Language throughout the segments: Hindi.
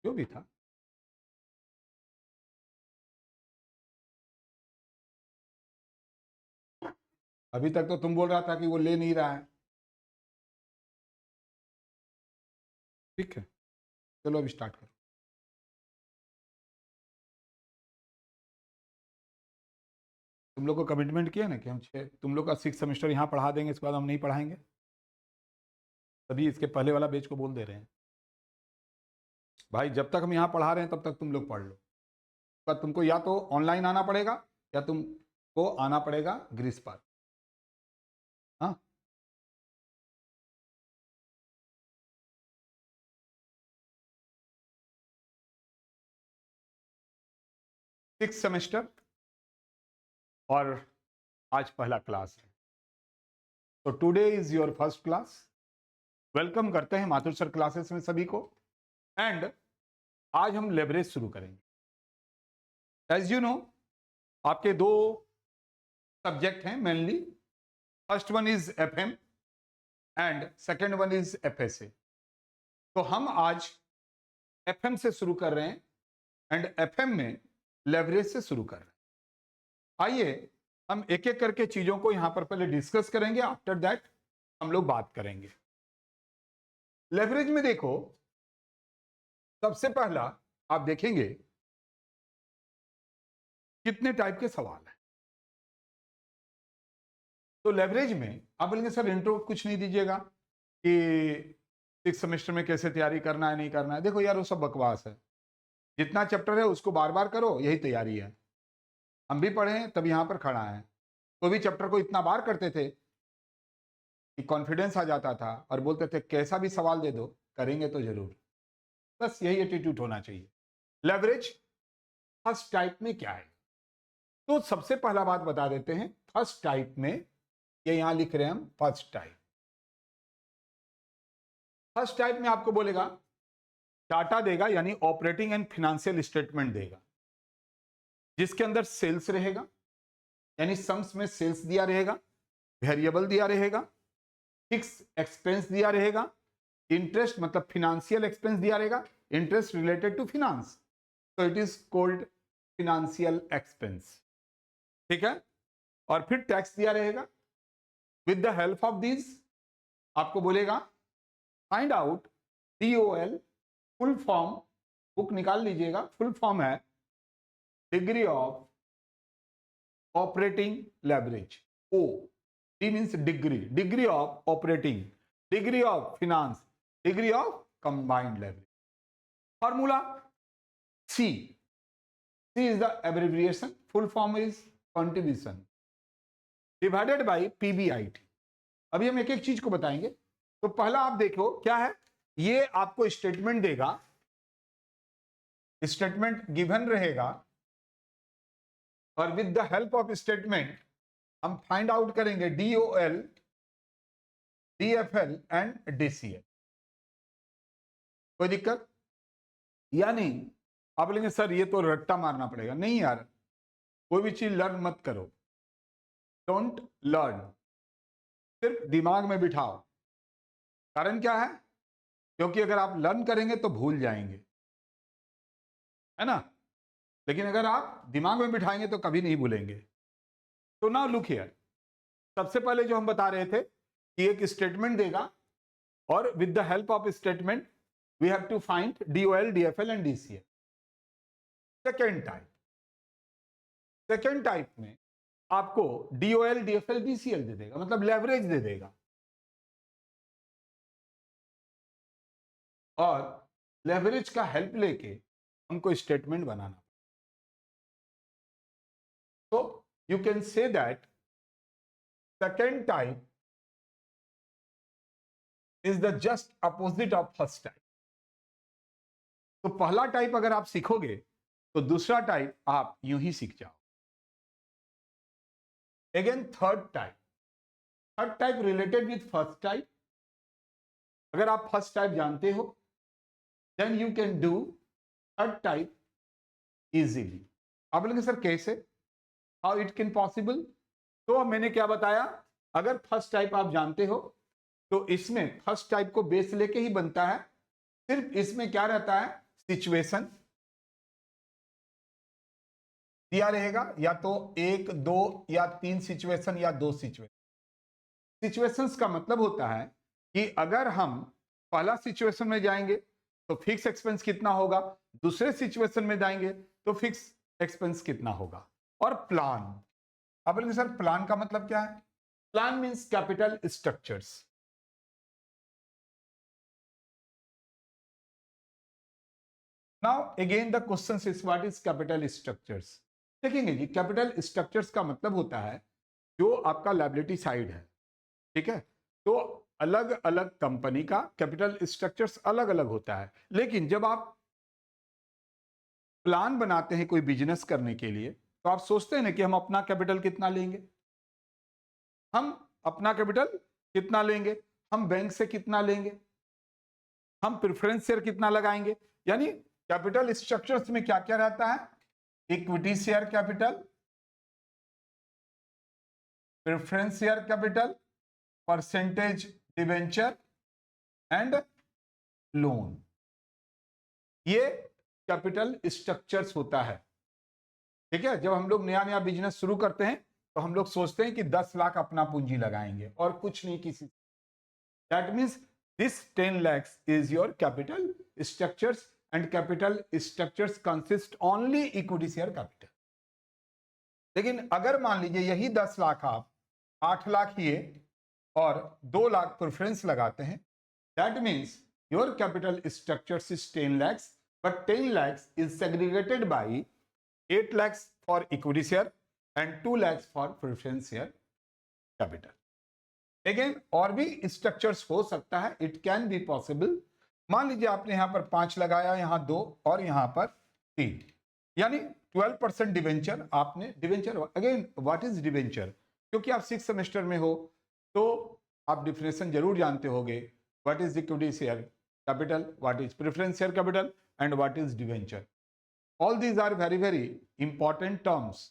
जो भी था। अभी तक तो तुम बोल रहा था कि वो ले नहीं रहा है। ठीक है, चलो अब स्टार्ट करो। तुम लोग को कमिटमेंट किया ना कि हम तुम लोग का 6 सेमेस्टर यहाँ पढ़ा देंगे, इसके बाद हम नहीं पढ़ाएंगे। तभी इसके पहले वाला बैच को बोल दे रहे हैं भाई जब तक हम यहाँ पढ़ा रहे हैं तब तक तुम लोग पढ़ लो। पर तुमको या तो ऑनलाइन आना पड़ेगा या तुमको आना पड़ेगा ग्रीस पार्क। हाँ, 6 सेमेस्टर और आज पहला क्लास है। तो today is your first class. Welcome करते हैं माथुर सर क्लासेस में सभी को। एंड आज हम लेवरेज शुरू करेंगे। एज यू नो आपके दो सब्जेक्ट हैं mainly. First one is FM and second one is FSA. तो हम आज एफएम से शुरू कर रहे हैं एंड एफएम में लेवरेज से शुरू कर रहे हैं। आइए हम एक एक करके चीजों को यहां पर पहले डिस्कस करेंगे, आफ्टर दैट हम लोग बात करेंगे। लेवरेज में देखो, सबसे पहला आप देखेंगे कितने टाइप के सवाल हैं। तो लेवरेज में आप बोलेंगे सर इंट्रो कुछ नहीं दीजिएगा कि 6 सेमेस्टर में कैसे तैयारी करना है नहीं करना है। देखो यार वो सब बकवास है। जितना चैप्टर है उसको बार बार करो, यही तैयारी है। हम भी पढ़े हैं तब यहां पर खड़ा है। तो भी चैप्टर को इतना बार करते थे कि कॉन्फिडेंस आ जाता था और बोलते थे कैसा भी सवाल दे दो करेंगे तो जरूर। बस यही एटीट्यूड होना चाहिए। लेवरेज फर्स्ट टाइप में क्या है, तो सबसे पहला बात बता देते हैं। फर्स्ट टाइप में ये यहां लिख रहे हैं हम फर्स्ट टाइप। फर्स्ट टाइप में आपको बोलेगा डाटा देगा, यानी ऑपरेटिंग एंड फिनेंशियल स्टेटमेंट देगा, जिसके अंदर सेल्स रहेगा, यानी सम्स में सेल्स दिया रहेगा, वेरिएबल दिया रहेगा, फिक्स एक्सपेंस दिया रहेगा, इंटरेस्ट मतलब फिनेंशियल एक्सपेंस दिया रहेगा, इंटरेस्ट रिलेटेड टू फिनांस, तो it is called financial expense. ठीक है, और फिर टैक्स दिया रहेगा। With the help of this आपको बोलेगा find out DOL। Full form book निकाल लीजिएगा, फुल फॉर्म है degree of operating leverage. O D means degree, degree of operating, degree of finance, degree of combined leverage. Formula C is the abbreviation, full form is contribution divided by PBIT। अभी हम एक एक चीज को बताएंगे। तो पहला आप देखो क्या है, ये आपको स्टेटमेंट देगा, स्टेटमेंट गिवन रहेगा और with the help of statement हम फाइंड आउट करेंगे DOL, DFL एंड DCL। कोई दिक्कत? यानी आप बोलेंगे सर ये तो रट्टा मारना पड़ेगा। नहीं यार, कोई भी चीज लर्न मत करो, डोंट लर्न, सिर्फ दिमाग में बिठाओ। कारण क्या है, क्योंकि अगर आप लर्न करेंगे तो भूल जाएंगे, है ना, लेकिन अगर आप दिमाग में बिठाएंगे तो कभी नहीं भूलेंगे। तो नाउ लुक हियर, सबसे पहले जो हम बता रहे थे कि एक स्टेटमेंट देगा और with the help of statement we have to find DOL, DFL and DCL। Second type, second type में आपको DOL, DFL, DCL दे देगा, मतलब लेवरेज दे देगा, और लेवरेज का हेल्प लेके हमको स्टेटमेंट बनाना। तो you can say that second type is the just opposite of first type. तो पहला टाइप अगर आप सीखोगे तो दूसरा टाइप आप यूं ही सीख जाओ। Again third type, third type related with first type. अगर आप फर्स्ट टाइप जानते हो then you can do third type easily. आप बोलेंगे सर कैसे, हाउ इट कैन पॉसिबल? तो मैंने क्या बताया, अगर फर्स्ट टाइप आप जानते हो तो इसमें फर्स्ट टाइप को बेस लेके ही बनता है। सिर्फ इसमें क्या रहता है, सिचुएशन दिया रहेगा, या तो 1, 2 या 3 सिचुएशन या 2 सिचुएशन। सिचुएशंस का मतलब होता है कि अगर हम पहला सिचुएशन में जाएंगे तो फिक्स एक्सपेंस कितना होगा, दूसरे सिचुएशन में जाएंगे तो फिक्स एक्सपेंस कितना होगा। और प्लान, अब बोलेंगे सर प्लान का मतलब क्या है? Plan means capital structures. Now again the question is what is capital structures. देखेंगे जी, कैपिटल स्ट्रक्चर्स का मतलब होता है जो आपका लायबिलिटी साइड है, ठीक है। तो अलग अलग कंपनी का कैपिटल स्ट्रक्चर्स अलग अलग होता है, लेकिन जब आप प्लान बनाते हैं कोई बिजनेस करने के लिए तो आप सोचते हैं ना कि हम अपना कैपिटल कितना लेंगे, हम अपना कैपिटल कितना लेंगे, हम बैंक से कितना लेंगे, हम प्रेफरेंस शेयर कितना लगाएंगे। यानी कैपिटल स्ट्रक्चर्स में क्या क्या रहता है? Equity share capital, preference share capital, percentage debenture and loan. ये कैपिटल स्ट्रक्चर्स होता है, ठीक है। जब हम लोग नया नया बिजनेस शुरू करते हैं तो हम लोग सोचते हैं कि 10 लाख अपना पूंजी लगाएंगे और कुछ नहीं किसी। That means this 10 lakhs is your capital structures and capital structures consist only equity share capital. लेकिन अगर मान लीजिए यही 10 लाख आप 8 लाख ये और 2 लाख प्रेफरेंस लगाते हैं, that means your capital structures is 10 lakhs, but 10 lakhs is segregated by 8 lakhs for equity share and 2 lakhs for preference share capital. Again और भी स्ट्रक्चर्स हो सकता है, इट कैन बी पॉसिबल। मान लीजिए आपने यहां पर 5 लगाया, यहां 2 और यहां पर 3, यानी 12% डिवेंचर आपने। Debenture again what is debenture, क्योंकि आप 6 सेमेस्टर में हो तो आप डिफिनेशन जरूर जानते होंगे। What is equity share capital, what is preference share capital and what is debenture. All these are very very important terms,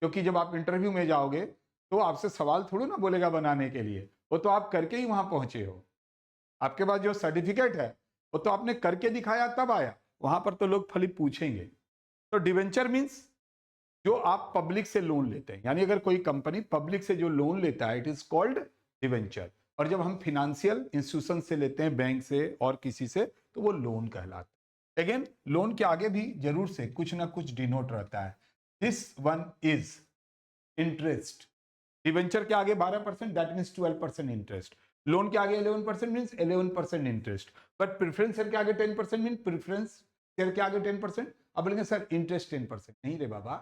क्योंकि जब आप इंटरव्यू में जाओगे तो आपसे सवाल थोड़ा ना बोलेगा बनाने के लिए, वो तो आप करके ही वहां पहुंचे हो। आपके पास जो सर्टिफिकेट है वो तो आपने करके दिखाया तब आया, वहां पर तो लोग खाली पूछेंगे। तो डिवेंचर मीन्स जो आप पब्लिक से लोन लेते हैं, यानी अगर कोई कंपनी पब्लिक से जो लोन लेता है इट इज कॉल्ड डिवेंचर। और जब हम फिनेंशियल इंस्टीट्यूशन से लेते हैं, बैंक से और किसी से, तो वो लोन कहलाता है। अगेन लोन के आगे भी जरूर से कुछ ना कुछ डिनोट रहता है। This one is interest. Debenture के आगे 12%, दैट मीन्स 12% इंटरेस्ट। लोन के आगे 11% means 11% interest. But preference share के आगे 10% मीन प्रेफरेंस शेयर के आगे 10%। अब बोलेंगे सर इंटरेस्ट 10%, नहीं रे बाबा,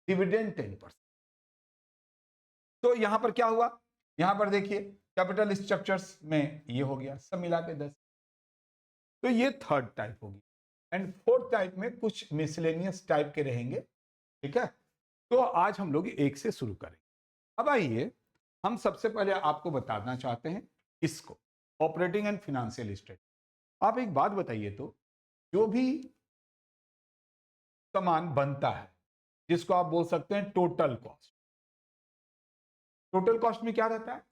डिविडेंड 10%। तो यहां पर क्या हुआ, यहां पर देखिए कैपिटल स्ट्रक्चर्स में ये हो गया सब मिला के 10। तो ये थर्ड टाइप होगी। एंड फोर्थ टाइप में कुछ मिसलेनियस टाइप के रहेंगे, ठीक है। तो आज हम लोग एक से शुरू करेंगे। अब आइए हम सबसे पहले आपको बताना चाहते हैं इसको, ऑपरेटिंग एंड फिनेंशियल स्टेटमेंट। आप एक बात बताइए तो, जो भी सामान बनता है जिसको आप बोल सकते हैं टोटल कॉस्ट, टोटल कॉस्ट में क्या रहता है?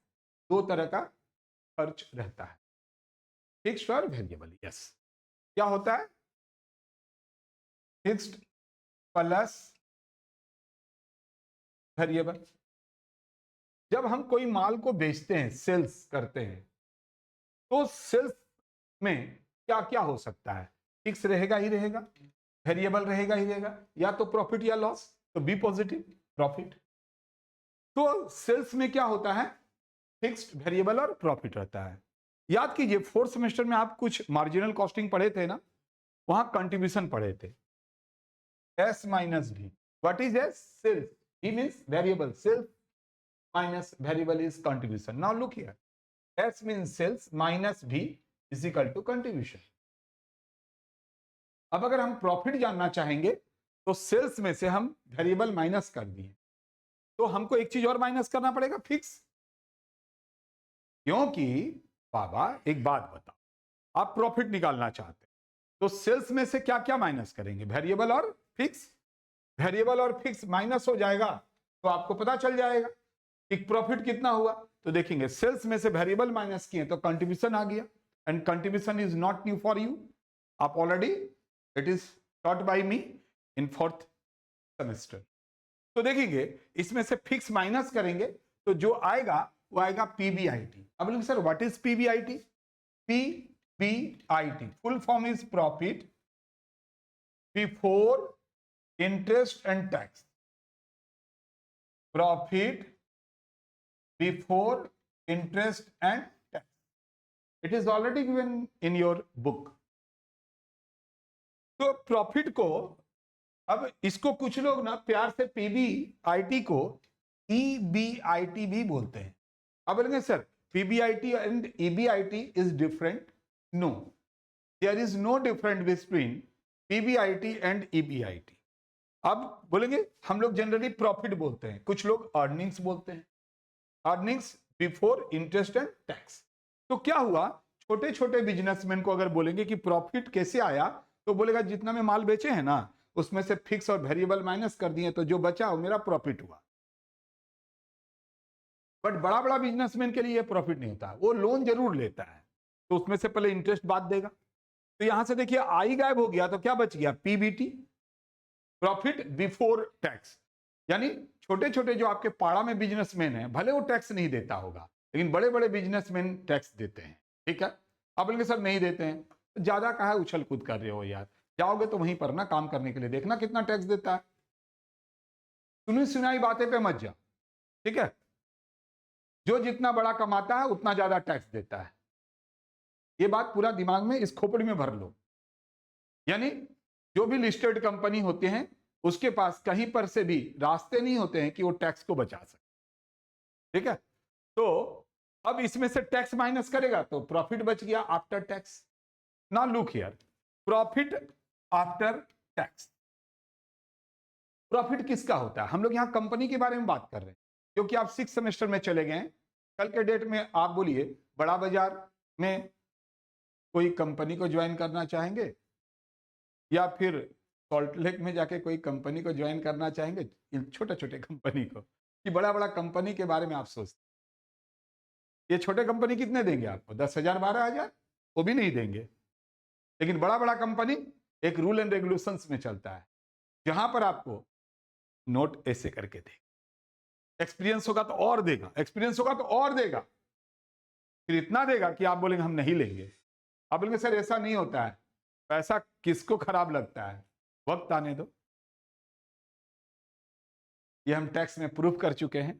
2 तरह का खर्च रहता है, फिक्स्ड और वेरिएबल। यस, क्या होता है? Fixed plus variable. जब हम कोई माल को बेचते हैं, सेल्स करते हैं, तो सेल्स में क्या क्या हो सकता है? फिक्स रहेगा ही रहेगा, वेरिएबल रहेगा ही रहेगा, या तो प्रॉफिट या लॉस, तो बी पॉजिटिव प्रॉफिट। तो सेल्स में क्या होता है? फिक्स्ड, वेरिएबल और प्रॉफिट रहता है। याद कीजिए 4th सेमेस्टर में आप कुछ मार्जिनल कॉस्टिंग पढ़े थे ना, वहां कंट्रीब्यूशन पढ़े थे, S minus V. What is S? Sales. E means variable. Sales minus variable is contribution. Now look here. S means sales minus V is equal to contribution. अब अगर हम प्रॉफिट जानना चाहेंगे तो सेल्स में से हम वेरिएबल माइनस कर दिए, तो हमको एक चीज और माइनस करना पड़ेगा, फिक्स। क्योंकि बाबा एक बात बताओ, आप प्रॉफिट निकालना चाहते हैं तो सेल्स में से क्या क्या माइनस करेंगे? वेरिएबल और फिक्स। वेरिएबल और फिक्स माइनस हो जाएगा तो आपको पता चल जाएगा कि प्रॉफिट कितना हुआ। तो देखेंगे सेल्स में से वेरिएबल माइनस किए तो कंट्रीब्यूशन आ गया, and contribution is not new for you, आप already it is taught by me in 4th semester. तो देखेंगे इसमें से फिक्स माइनस करेंगे तो जो आएगा वो आएगा पीबीआईटी। अब बोलेंगे sir what is PBIT? PBIT full form is profit before interest and tax. Profit before interest and tax. It is already given in your book. तो प्रॉफिट को, अब इसको कुछ लोग ना प्यार से पीबीआईटी को ईबीआईटी भी बोलते हैं। अब बोलेंगे sir PBIT and EBIT is different. No, there is no different between PBIT and EBIT. अब बोलेंगे हम लोग जनरली प्रॉफिट बोलते हैं, कुछ लोग अर्निंग्स बोलते हैं, earnings before interest and tax. तो क्या हुआ, छोटे छोटे बिजनेसमैन को अगर बोलेंगे कि प्रॉफिट कैसे आया, तो बोलेगा जितना में माल बेचे हैं ना उसमें से फिक्स और वेरिएबल माइनस कर दिए तो जो बचा वो मेरा प्रॉफिट हुआ। बट बड़ा बड़ा बिजनेसमैन के लिए ये प्रॉफिट नहीं होता, वो लोन जरूर लेता है तो उसमें से पहले इंटरेस्ट बात देगा। तो यहां से देखिए आई गायब हो गया तो क्या बच गया? PBT, profit before tax. यानी छोटे छोटे जो आपके पाड़ा में बिजनेसमैन है भले वो टैक्स नहीं देता होगा, लेकिन बड़े बड़े बिजनेसमैन टैक्स देते हैं। ठीक है, आप बोलेंगे सर नहीं देते हैं, तो ज्यादा कहा उछल कूद कर रहे हो यार, जाओगे तो वहीं पर ना काम करने के लिए देखना कितना टैक्स देता है। सुनी सुनाई बातें पे मत जाओ। ठीक है, जो जितना बड़ा कमाता है उतना ज्यादा टैक्स देता है, ये बात पूरा दिमाग में इस खोपड़ी में भर लो। यानी जो भी लिस्टेड कंपनी होते हैं उसके पास कहीं पर से भी रास्ते नहीं होते हैं कि वो टैक्स को बचा सके। ठीक है, तो अब इसमें से टैक्स माइनस करेगा तो प्रॉफिट बच गया आफ्टर टैक्स। ना look here, profit after tax. Profit किसका होता है? हम लोग यहां कंपनी के बारे में बात कर रहे हैं, क्योंकि आप 6th सेमेस्टर में चले गए हैं। कल के डेट में आप बोलिए बड़ा बाजार में कोई कंपनी को ज्वाइन करना चाहेंगे या फिर सॉल्ट लेक में जाके कोई कंपनी को ज्वाइन करना चाहेंगे? इन छोटे छोटे कंपनी को, कि बड़ा बड़ा कंपनी के बारे में आप सोचते, ये छोटे कंपनी कितने देंगे आपको? 10,000 12,000? वो भी नहीं देंगे। लेकिन बड़ा बड़ा कंपनी एक रूल एंड रेगुलेशंस में चलता है, जहां पर आपको नोट ऐसे करके देगा। एक्सपीरियंस होगा तो और देगा, एक्सपीरियंस होगा तो और देगा, फिर इतना देगा कि आप बोलेंगे हम नहीं लेंगे। आप बोलेंगे सर ऐसा नहीं होता है, पैसा किसको खराब लगता है? वक्त आने दो। ये हम टैक्स में प्रूफ कर चुके हैं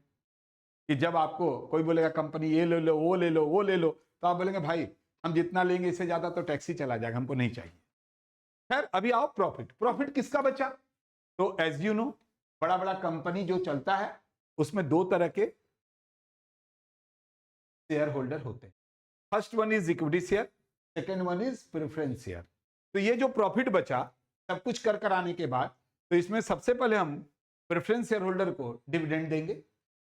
कि जब आपको कोई बोलेगा कंपनी ये ले लो, वो ले लो, वो ले लो, तो आप बोलेंगे भाई हम जितना लेंगे इससे ज्यादा तो टैक्स ही चला जाएगा, हमको नहीं चाहिए। खैर अभी आओ प्रॉफिट। प्रॉफिट किसका बचा? तो एज यू नो बड़ा बड़ा कंपनी जो चलता है उसमें दो तरह के शेयर होल्डर होते हैं। First one is equity share, second one is preference share. तो ये जो प्रॉफिट बचा सब कुछ कर आने के बाद, तो इसमें सबसे पहले हम प्रेफरेंस शेयर होल्डर को डिविडेंड देंगे,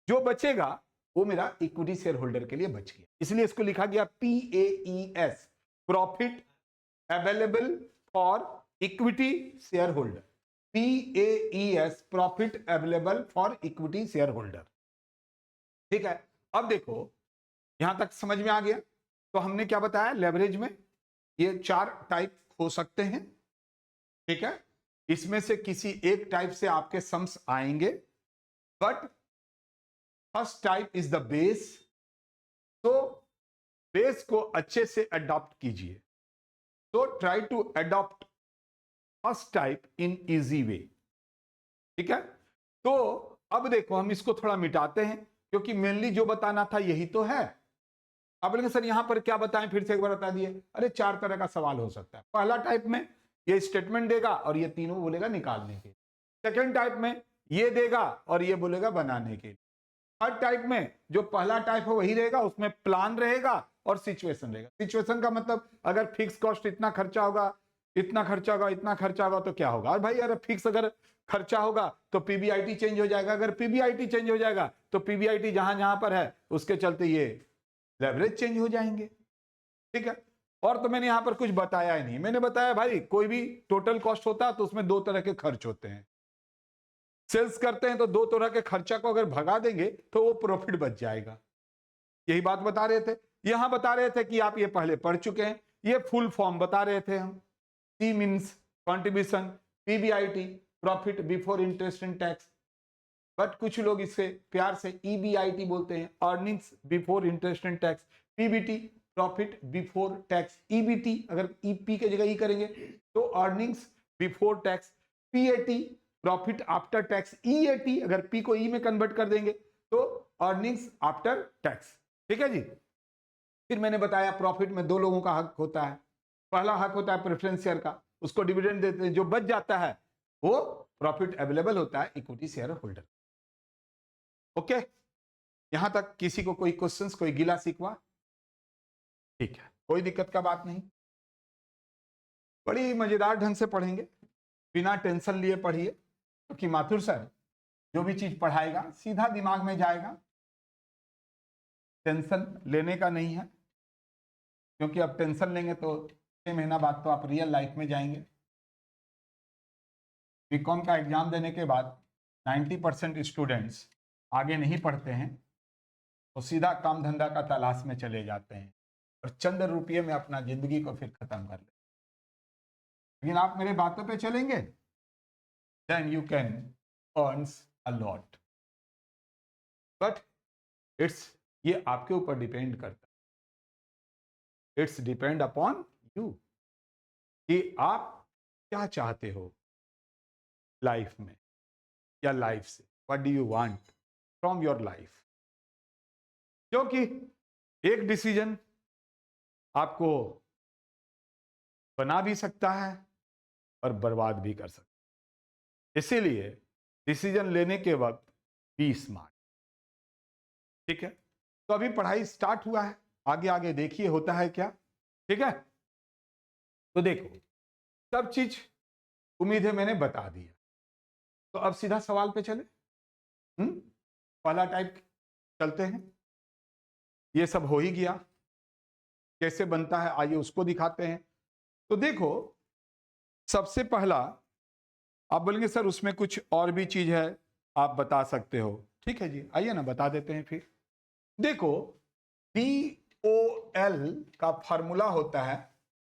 जो बचेगा वो मेरा इक्विटी शेयर होल्डर के लिए बच गया, इसलिए इसको लिखा गया PAES, profit available for equity share holder. PAES, profit available for equity share holder. ठीक है, अब देखो यहां तक समझ में आ गया। तो हमने क्या बताया, लेवरेज में ये 4 टाइप हो सकते हैं। ठीक है, इसमें से किसी एक टाइप से आपके सम्स आएंगे, but first type is the base. तो बेस को अच्छे से अडॉप्ट कीजिए। तो try to adopt first type in easy way. ठीक है, तो अब देखो हम इसको थोड़ा मिटाते हैं, क्योंकि मेनली जो बताना था यही तो है। अब बोलेंगे सर यहां पर क्या बताएं, फिर से एक बार बता दिए। अरे 4 तरह का सवाल हो सकता है। पहला टाइप में ये स्टेटमेंट देगा और ये तीनों बोलेगा निकालने के। सेकेंड टाइप में ये देगा और ये बोलेगा बनाने के। थर्ड टाइप में जो पहला टाइप है वही रहेगा, उसमें प्लान रहेगा और सिचुएशन रहेगा। सिचुएशन का मतलब अगर फिक्स कॉस्ट इतना खर्चा होगा, इतना खर्चा होगा, इतना खर्चा होगा तो क्या होगा। और भाई अगर फिक्स अगर खर्चा होगा तो पीबीआईटी चेंज हो जाएगा, अगर पीबीआईटी चेंज हो जाएगा तो पीबीआईटी जहां जहां पर है उसके चलते ये लेवरेज चेंज हो जाएंगे। ठीक है, और तो मैंने यहां पर कुछ बताया ही नहीं। मैंने बताया भाई कोई भी टोटल कॉस्ट होता है तो उसमें 2 तरह के खर्च होते हैं। सेल्स करते हैं तो 2 तरह के खर्चा को अगर भगा देंगे तो वो प्रॉफिट बच जाएगा। यही बात बता रहे थे, यहां बता रहे थे कि आप ये पहले पढ़ चुके हैं। ये फुल फॉर्म बता रहे थे हम। C means contribution, PBIT, profit before interest and tax, but कुछ लोग इसे प्यार से ईबीआईटी बोलते हैं, earnings before interest and tax, PBT, profit before tax, EBT अगर ईपी के जगह ई करेंगे तो earnings before tax, PAT, profit after tax, EAT अगर पी को ई में कन्वर्ट कर देंगे तो अर्निंग्स आफ्टर टैक्स। ठीक है जी। फिर मैंने बताया प्रॉफिट में दो लोगों का हक होता है। पहला हक होता है प्रेफरेंस शेयर का, उसको डिविडेंड देते हैं, जो बच जाता है वो प्रॉफिट अवेलेबल होता है इक्विटी शेयर होल्डर। ओके, यहां तक किसी को कोई क्वेश्चंस, कोई गिला शिकवा? ठीक है, कोई दिक्कत का बात नहीं, बड़ी मजेदार ढंग से पढ़ेंगे, बिना टेंशन लिए पढ़िए, क्योंकि माथुर सर जो भी चीज पढ़ाएगा सीधा दिमाग में जाएगा, टेंशन लेने का नहीं है, क्योंकि अब टेंशन लेंगे तो 6 महीना बाद तो आप रियल लाइफ में जाएंगे। बीकॉम का एग्जाम देने के बाद 90% स्टूडेंट्स आगे नहीं पढ़ते हैं, तो सीधा काम धंधा का तलाश में चले जाते हैं और चंद रुपये में अपना जिंदगी को फिर खत्म कर लेते। लेकिन आप मेरे बातों पे चलेंगे, then you can earn a lot, but ये आपके ऊपर डिपेंड करता है, इट्स डिपेंड अपॉन यू कि आप क्या चाहते हो लाइफ में या लाइफ से, what do you want from your life. क्योंकि एक डिसीजन आपको बना भी सकता है और बर्बाद भी कर सकता है, इसीलिए डिसीजन लेने के वक्त बी स्मार्ट। ठीक है, तो अभी पढ़ाई स्टार्ट हुआ है, आगे आगे देखिए होता है क्या। ठीक है, तो देखो सब चीज उम्मीद है मैंने बता दिया, तो अब सीधा सवाल पे चले। पहला टाइप चलते हैं, ये सब हो ही गया, कैसे बनता है आइए उसको दिखाते हैं। तो देखो सबसे पहला आप बोलेंगे सर उसमें कुछ और भी चीज है, आप बता सकते हो। ठीक है जी, आइए ना बता देते हैं। फिर देखो DOL का फॉर्मूला होता है,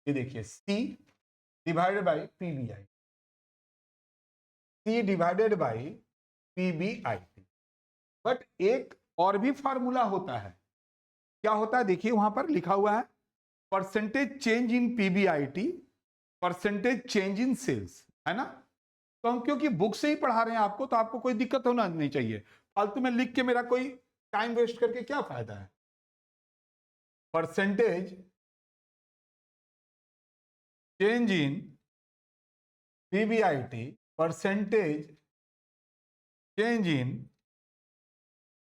ये देखिए C divided by PBI, C divided by PBIT। But एक और भी फॉर्मूला होता है, क्या होता है देखिए वहां पर लिखा हुआ है percentage change in PBIT, percentage change in sales, है ना। तो हम क्योंकि बुक से ही पढ़ा रहे हैं आपको, तो आपको कोई दिक्कत होना नहीं चाहिए, फालतू में लिख के मेरा कोई टाइम वेस्ट करके क्या फायदा है। Percentage change in PBIT, percentage change इन,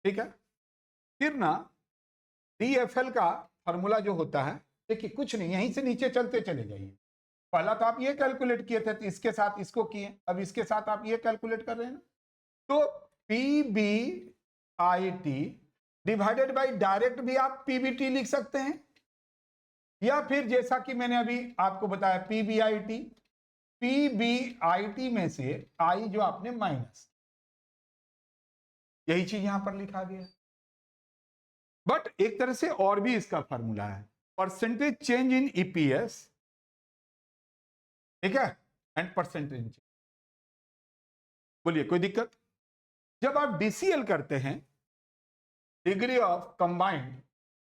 ठीक है। फिर ना DFL का फॉर्मूला जो होता है, देखिए कुछ नहीं, यहीं से नीचे चलते चले जाइए। पहला तो आप ये कैलकुलेट किए थे, तो इसके साथ इसको किए, अब इसके साथ आप ये कैलकुलेट कर रहे हैं ना, तो PBIT डिवाइडेड बाय डायरेक्ट भी आप PBT लिख सकते हैं, या फिर जैसा कि मैंने अभी आपको बताया PBIT में से आई जो आपने माइनस, यही चीज यहां पर लिखा गया। बट एक तरह से और भी इसका फॉर्मूला है, परसेंटेज चेंज इन EPS, ठीक है, एंड परसेंटेज। बोलिए कोई दिक्कत? जब आप DCL करते हैं, डिग्री ऑफ कंबाइंड,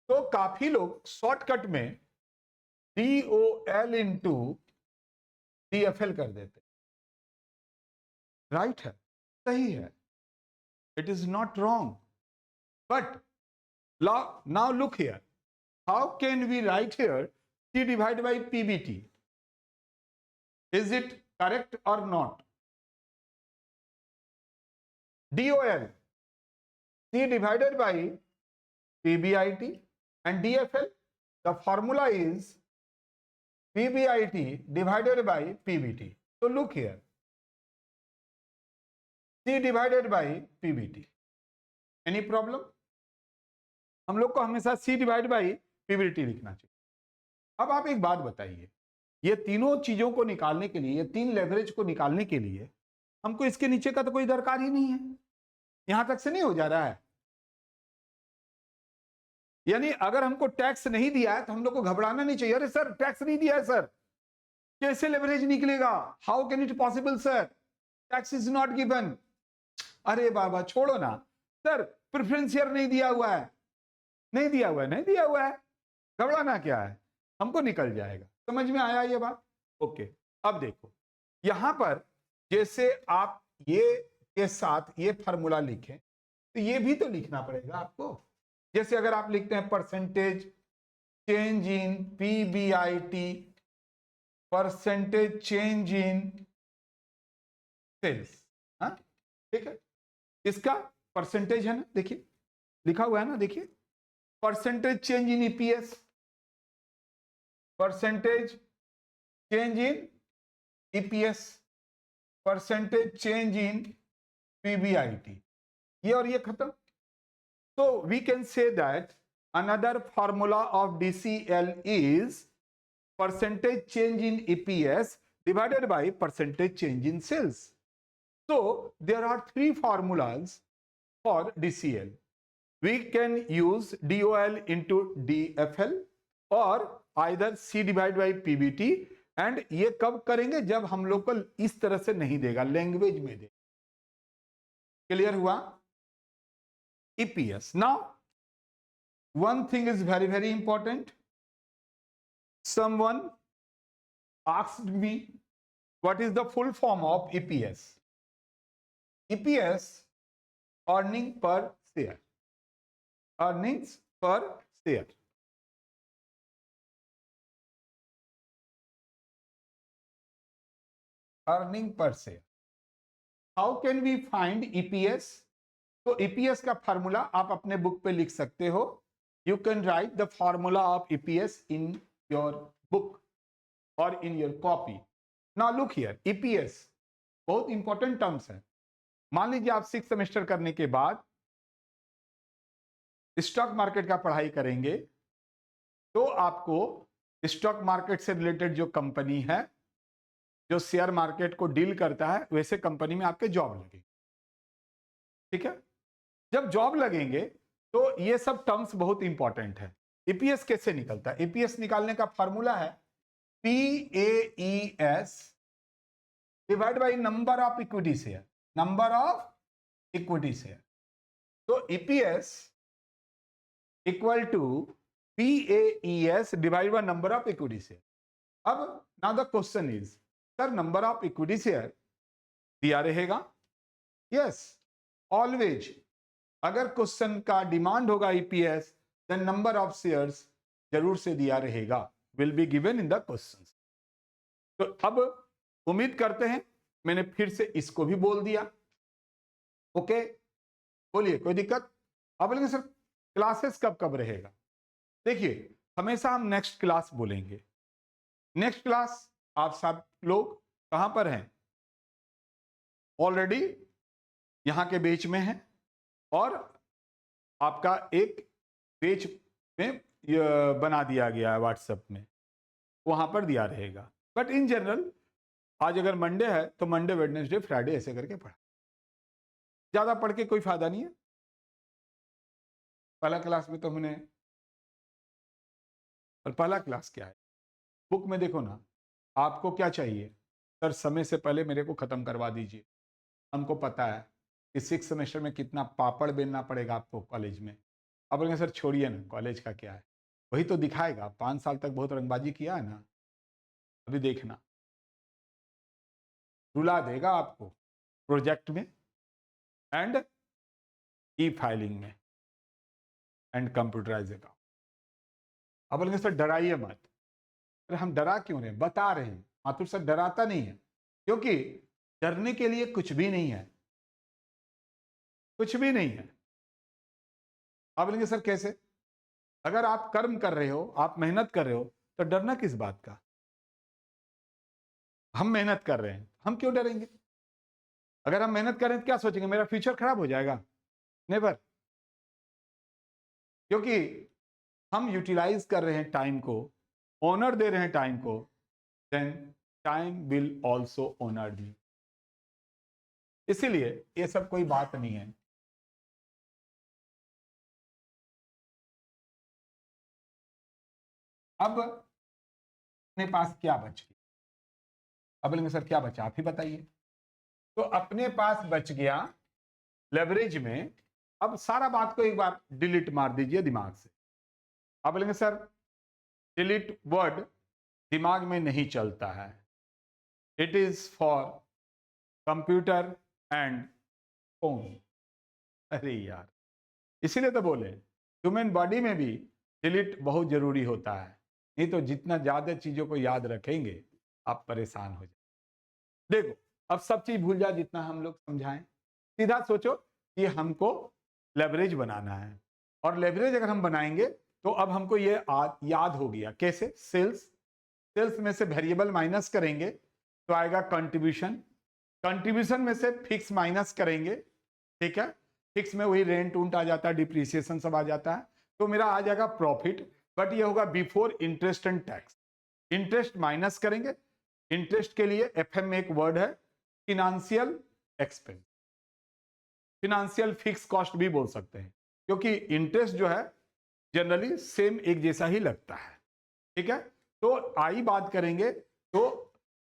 तो काफी लोग शॉर्टकट में DOL इंटू DFL कर देते, राइट है, सही है, it is not wrong, but now look here, how can we write here C divided by PBT? Is it correct or not? DOL C divided by PBIT, and DFL the formula is PBIT divided by PBT. So look here, C divided by PBT. Any problem? हम लोग को हमेशा C डिवाइड बाई PBT लिखना चाहिए। अब आप एक बात बताइए, ये तीनों चीजों को निकालने के लिए, ये तीन लेवरेज को निकालने के लिए हमको इसके नीचे का तो कोई दरकार ही नहीं है, यहां तक से नहीं हो जा रहा है। यानी अगर हमको टैक्स नहीं दिया है तो हम लोग को घबराना नहीं चाहिए, अरे सर टैक्स नहीं दिया है सर, कैसे लेवरेज निकलेगा? How can it possible sir? Tax is not given. अरे बाबा छोड़ो ना सर, प्रेफरेंस शेयर नहीं दिया हुआ है, नहीं दिया हुआ है, नहीं दिया हुआ है, घबराना क्या है, हमको निकल जाएगा। समझ में आया ये बात? ओके। अब देखो यहां पर जैसे आप ये के साथ ये फार्मूला लिखें तो ये भी तो लिखना पड़ेगा आपको। जैसे अगर आप लिखते हैं percentage change in PBIT, percentage change in sales, हाँ ठीक है, इसका परसेंटेज है ना, देखिए लिखा हुआ है ना, देखिए percentage change in EPS, percentage change in EPS, percentage change in PBIT, ये और ये खत्म। तो we can say that another formula of DCL is percentage change in EPS divided by percentage change in sales. So there are three formulas for DCL. We can use DOL into DFL or either C divided by PBT, and ये कब करेंगे? जब हम लोग को इस तरह से नहीं देगा, लैंग्वेज में दे। क्लियर हुआ? EPS. Now one thing is very very important. Someone asked me what is the full form of EPS? EPS, earning per share, earnings per share. Earning per share. How can we find EPS? तो EPS का फार्मूला आप अपने बुक पे लिख सकते हो। You can write the formula of EPS in your book or in your copy. Now look here, EPS बहुत इंपॉर्टेंट टर्म्स है। मान लीजिए आप 6 सेमेस्टर करने के बाद स्टॉक मार्केट का पढ़ाई करेंगे तो आपको स्टॉक मार्केट से रिलेटेड जो कंपनी है, जो शेयर मार्केट को डील करता है, वैसे कंपनी में आपके जॉब लगेगी। ठीक है, जब जॉब लगेंगे तो ये सब टर्म्स बहुत इंपॉर्टेंट है। ईपीएस कैसे निकलता है? ईपीएस निकालने का फॉर्मूला है PAES divide by number of equity share, number of equity share. तो EPS equal to PAES divide by number of equity share. अब now the question is, sir number of equity share दिया रहेगा? Yes, always. अगर क्वेश्चन का डिमांड होगा EPS, then number of shares जरूर से दिया रहेगा, will be given in the question. तो अब उम्मीद करते हैं मैंने फिर से इसको भी बोल दिया। ओके, बोलिए कोई दिक्कत? अब बोलेंगे सर क्लासेस कब कब रहेगा? देखिए हमेशा हम नेक्स्ट क्लास बोलेंगे। नेक्स्ट क्लास आप सब लोग कहां पर हैं? ऑलरेडी यहां के बेच में है और आपका एक पेज में बना दिया गया है व्हाट्सएप में, वहां पर दिया रहेगा। बट इन जनरल आज अगर मंडे है तो मंडे वेडनेसडे फ्राइडे ऐसे करके पढ़ा, ज्यादा पढ़ के कोई फायदा नहीं है। पहला क्लास में तो हमने, और पहला क्लास क्या है? बुक में देखो ना, आपको क्या चाहिए? सर समय से पहले मेरे को खत्म करवा दीजिए। हमको पता है कि 6 सेमेस्टर में कितना पापड़ बेलना पड़ेगा आपको कॉलेज में। अब बोलेंगे सर छोड़िए ना, कॉलेज का क्या है, वही तो दिखाएगा। 5 साल तक बहुत रंगबाजी किया है ना, अभी देखना रुला देगा आपको प्रोजेक्ट में एंड ई फाइलिंग में एंड कंप्यूटराइज अकाउंट। अब बोलेंगे सर डराइए मत। अरे हम डरा क्यों रहे हैं? बता रहे हैं। माथुर सर डराता नहीं है, क्योंकि डरने के लिए कुछ भी नहीं है, कुछ भी नहीं है। आप बोलेंगे सर कैसे? अगर आप कर्म कर रहे हो, आप मेहनत कर रहे हो, तो डरना किस बात का? हम मेहनत कर रहे हैं, हम क्यों डरेंगे? अगर हम मेहनत कर रहे हैं तो क्या सोचेंगे मेरा फ्यूचर खराब हो जाएगा? नेवर। क्योंकि हम यूटिलाइज कर रहे हैं टाइम को, ऑनर दे रहे हैं टाइम को, then time will also honour me. इसीलिए ये सब कोई बात नहीं है। अब अपने पास क्या बच गया? अब बोलेंगे सर क्या बचा, आप ही बताइए। तो अपने पास बच गया लेवरेज में, अब सारा बात को एक बार डिलीट मार दीजिए दिमाग से। आप बोलेंगे सर डिलीट वर्ड दिमाग में नहीं चलता है, it is for computer and phone. अरे यार, इसीलिए तो बोले ह्यूमन बॉडी में भी डिलीट बहुत जरूरी होता है, नहीं तो जितना ज्यादा चीजों को याद रखेंगे आप परेशान हो जाए। देखो अब सब चीज भूल जाए जितना हम लोग समझाएं, सीधा सोचो कि हमको लेवरेज बनाना है, और लेवरेज अगर हम बनाएंगे तो अब हमको ये याद हो गया कैसे, सेल्स, सेल्स में से वेरिएबल माइनस करेंगे तो आएगा कंट्रीब्यूशन, कंट्रीब्यूशन में से फिक्स माइनस करेंगे, ठीक है, फिक्स में वही रेंट उंट आ जाता है, डिप्रिसिएशन सब आ जाता है, तो मेरा आ जाएगा प्रॉफिट, बट ये होगा before interest and tax. Interest minus करेंगे, इंटरेस्ट के लिए एफएम में एक वर्ड है financial expense, financial fix cost भी बोल सकते हैं, क्योंकि इंटरेस्ट जो है जनरली सेम एक जैसा ही लगता है, ठीक है। तो आई बात करेंगे तो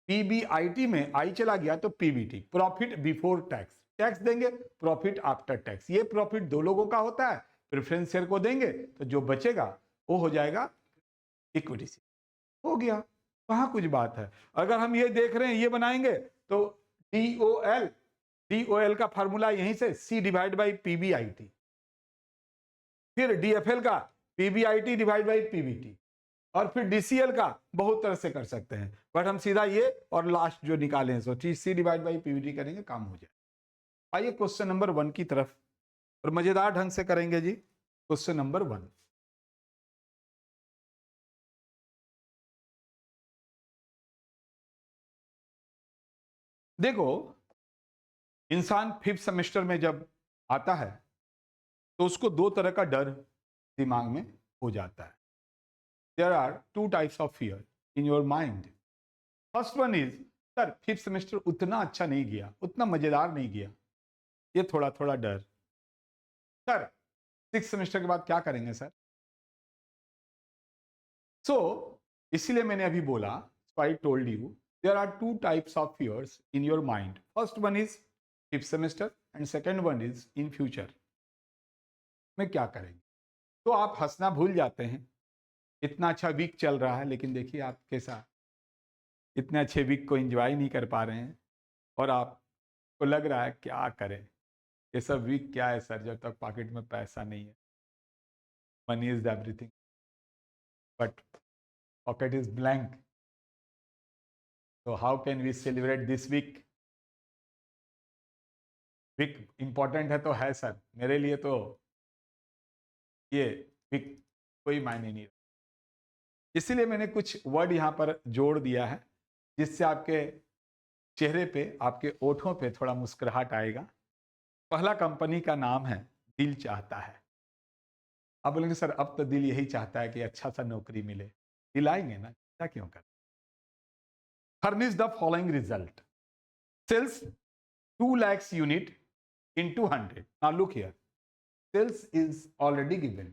पीबीआईटी में आई चला गया तो PBT, profit before tax, tax देंगे प्रॉफिट आफ्टर टैक्स, ये प्रॉफिट दो लोगों का होता है, प्रेफरेंस शेयर को देंगे तो जो बचेगा वो हो जाएगा इक्विटी से, हो गया, कहाँ कुछ बात है। अगर हम ये देख रहे हैं ये बनाएंगे तो डीओएल, डीओएल का फार्मूला यहीं से सी डिवाइड बाई पीबीआईटी, फिर डीएफएल का पीबीआईटी डिवाइड बाई पीबीटी, और फिर डीसीएल का बहुत तरह से कर सकते हैं, बट हम सीधा ये और लास्ट जो निकाले हैं सो सी डिवाइड बाई पीबीटी करेंगे, काम हो जाए। आइए क्वेश्चन नंबर 1 की तरफ, और मजेदार ढंग से करेंगे जी। क्वेश्चन नंबर 1, देखो इंसान 5th सेमेस्टर में जब आता है तो उसको दो तरह का डर दिमाग में हो जाता है। There are two types of fear in your mind. First one is sir 5th semester उतना अच्छा नहीं गया, उतना मजेदार नहीं गया, ये थोड़ा थोड़ा डर। सर 6th सेमेस्टर के बाद क्या करेंगे सर? सो इसीलिए मैंने अभी बोला, I told you there are two types of fears in your mind. First one is 5th semester and second one is in future में क्या करेंगे। तो आप हंसना भूल जाते हैं, इतना अच्छा वीक चल रहा है लेकिन देखिए आप कैसा इतने अच्छे वीक को एंजॉय नहीं कर पा रहे हैं, और आपको लग रहा है क्या करें, ये सब वीक क्या है सर जब तक पॉकेट में पैसा नहीं है, money is everything but pocket is blank, so how can we celebrate this week? Week important है तो है सर, मेरे लिए तो ये वीक कोई मायने नहीं। इसीलिए मैंने कुछ वर्ड यहाँ पर जोड़ दिया है जिससे आपके चेहरे पे, आपके ओठों पे थोड़ा मुस्कुराहट आएगा। पहला कंपनी का नाम है दिल चाहता है। आप बोलेंगे सर अब तो दिल यही चाहता है कि अच्छा सा नौकरी मिले, दिलाएंगे ना, क्या क्यों कर। Furnish the following result, sales 2 lakhs unit in 200. Now look here, sales is already given.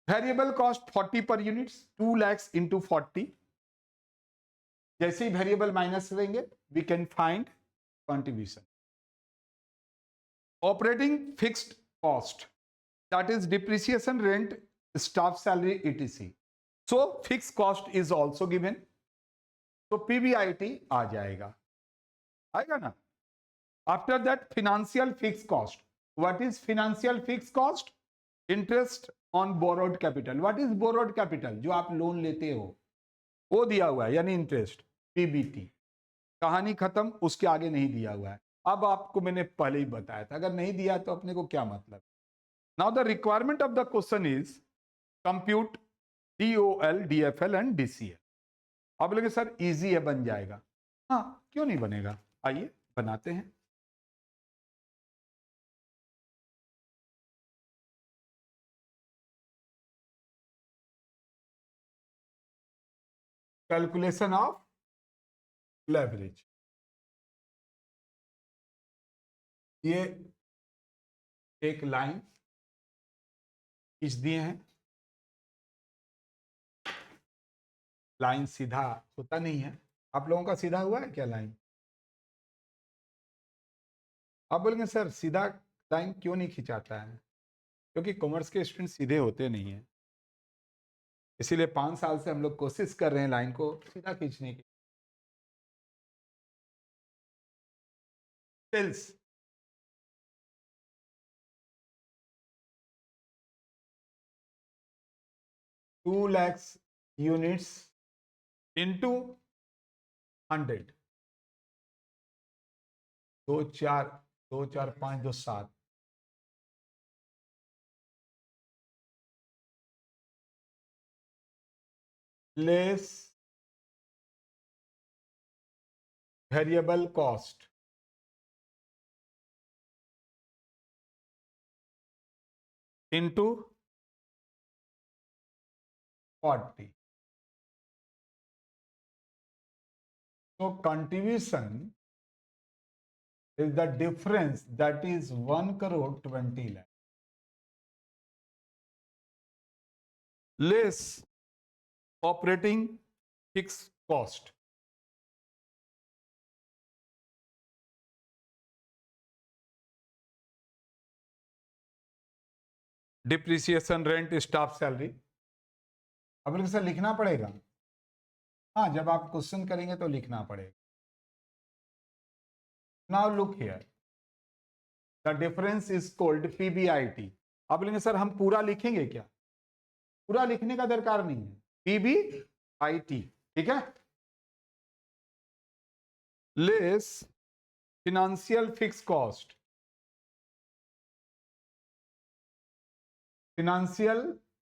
Variable cost 40 per units, 2 lakhs into 40. जैसे ही वेरिएबल माइनस करेंगे we can find contribution. Operating fixed cost that is depreciation, rent, staff salary etc. So fix cost is also given, तो पीबीआईटी आ जाएगा, आएगा ना। After that financial fix cost, what is financial fix cost? Interest on borrowed capital. What is borrowed capital? जो आप लोन लेते हो वो दिया हुआ है यानी इंटरेस्ट, पीबीटी। कहानी खत्म, उसके आगे नहीं दिया हुआ है। अब आपको मैंने पहले ही बताया था, अगर नहीं दिया तो अपने को क्या मतलब। Now the requirement of the question is compute DOL, DFL and DCL. अब लगे सर इजी है, बन जाएगा। हाँ क्यों नहीं बनेगा, आइए बनाते हैं। कैलकुलेशन ऑफ लेवरेज, ये एक लाइन खींच दिए हैं। लाइन सीधा होता नहीं है, आप लोगों का सीधा हुआ है क्या लाइन? आप बोलेंगे सर सीधा लाइन क्यों नहीं खिंचाता है? क्योंकि कॉमर्स के स्टूडेंट सीधे होते नहीं है, इसीलिए 5 साल से हम लोग कोशिश कर रहे हैं लाइन को सीधा खींचने की। Sales 2 lakhs units into 100, 2 4 2 4 5 2 7, less variable cost into 40. So contribution is the difference, that is 1 crore 20 lakh. Less operating fixed cost. Depreciation, rent, staff salary. अब सर लिखना पड़ेगा? हाँ, जब आप क्वेश्चन करेंगे तो लिखना पड़ेगा। Now look here, the difference is called PBIT. आप बोलेंगे सर हम पूरा लिखेंगे क्या? पूरा लिखने का दरकार नहीं है, पीबीआईटी, ठीक है। Less financial fix cost, financial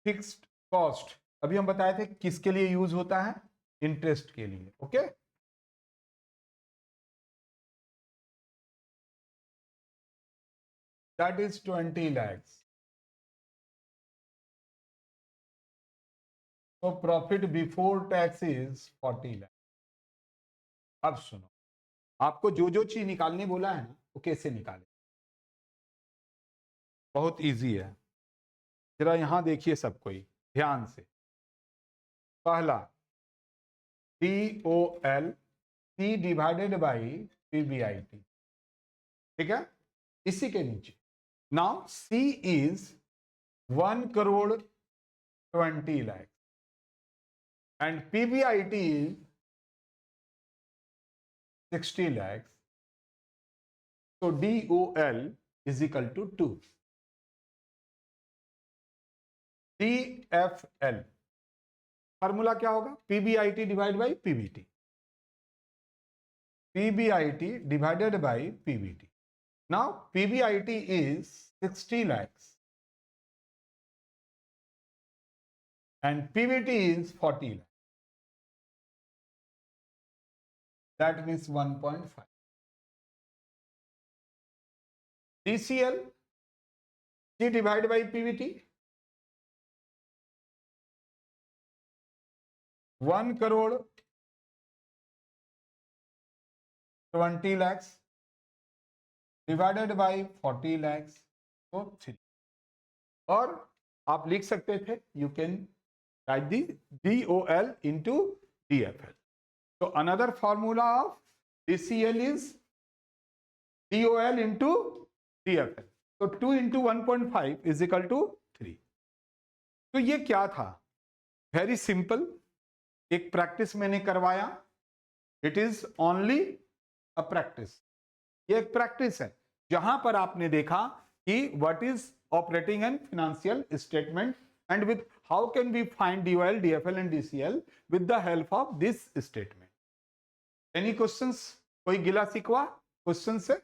fixed cost अभी हम बताए थे किसके लिए यूज होता है? इंटरेस्ट के लिए, ओके। That is 20 lakhs. तो profit before tax is 40 lakh. अब सुनो, आपको जो जो चीज निकालने बोला है ना, वो कैसे निकाले? बहुत इजी है, जरा यहां देखिए सब कोई ध्यान से। पहला DOL, C divided by PBIT, ठीक है। इसी के नीचे now C is 1 crore 20 lakh and PBIT is 60 lakhs. So DOL is equal to 2. DFL formula क्या होगा? PBIT divide by PBT, PBIT divided by PBT. Now PBIT is 60 lakhs and PBT is 40 lakhs. That means 1.5. DCL, C divided by PBT, 1 crore 20 lakhs divided by 40 lakhs, so 3. और आप लिख सकते थे, you can write the DOL into DFL. So another formula of DCL is DOL into DFL. So 2 into 1.5 is equal to 3. तो ये क्या था? वेरी सिंपल, एक प्रैक्टिस मैंने करवाया। It is only a practice, ये एक प्रैक्टिस है जहां पर आपने देखा कि what is operating and financial statement and with how can we find DOL, DFL and DCL with the help of this statement. Any questions? कोई गिला शिकवा क्वेश्चन से?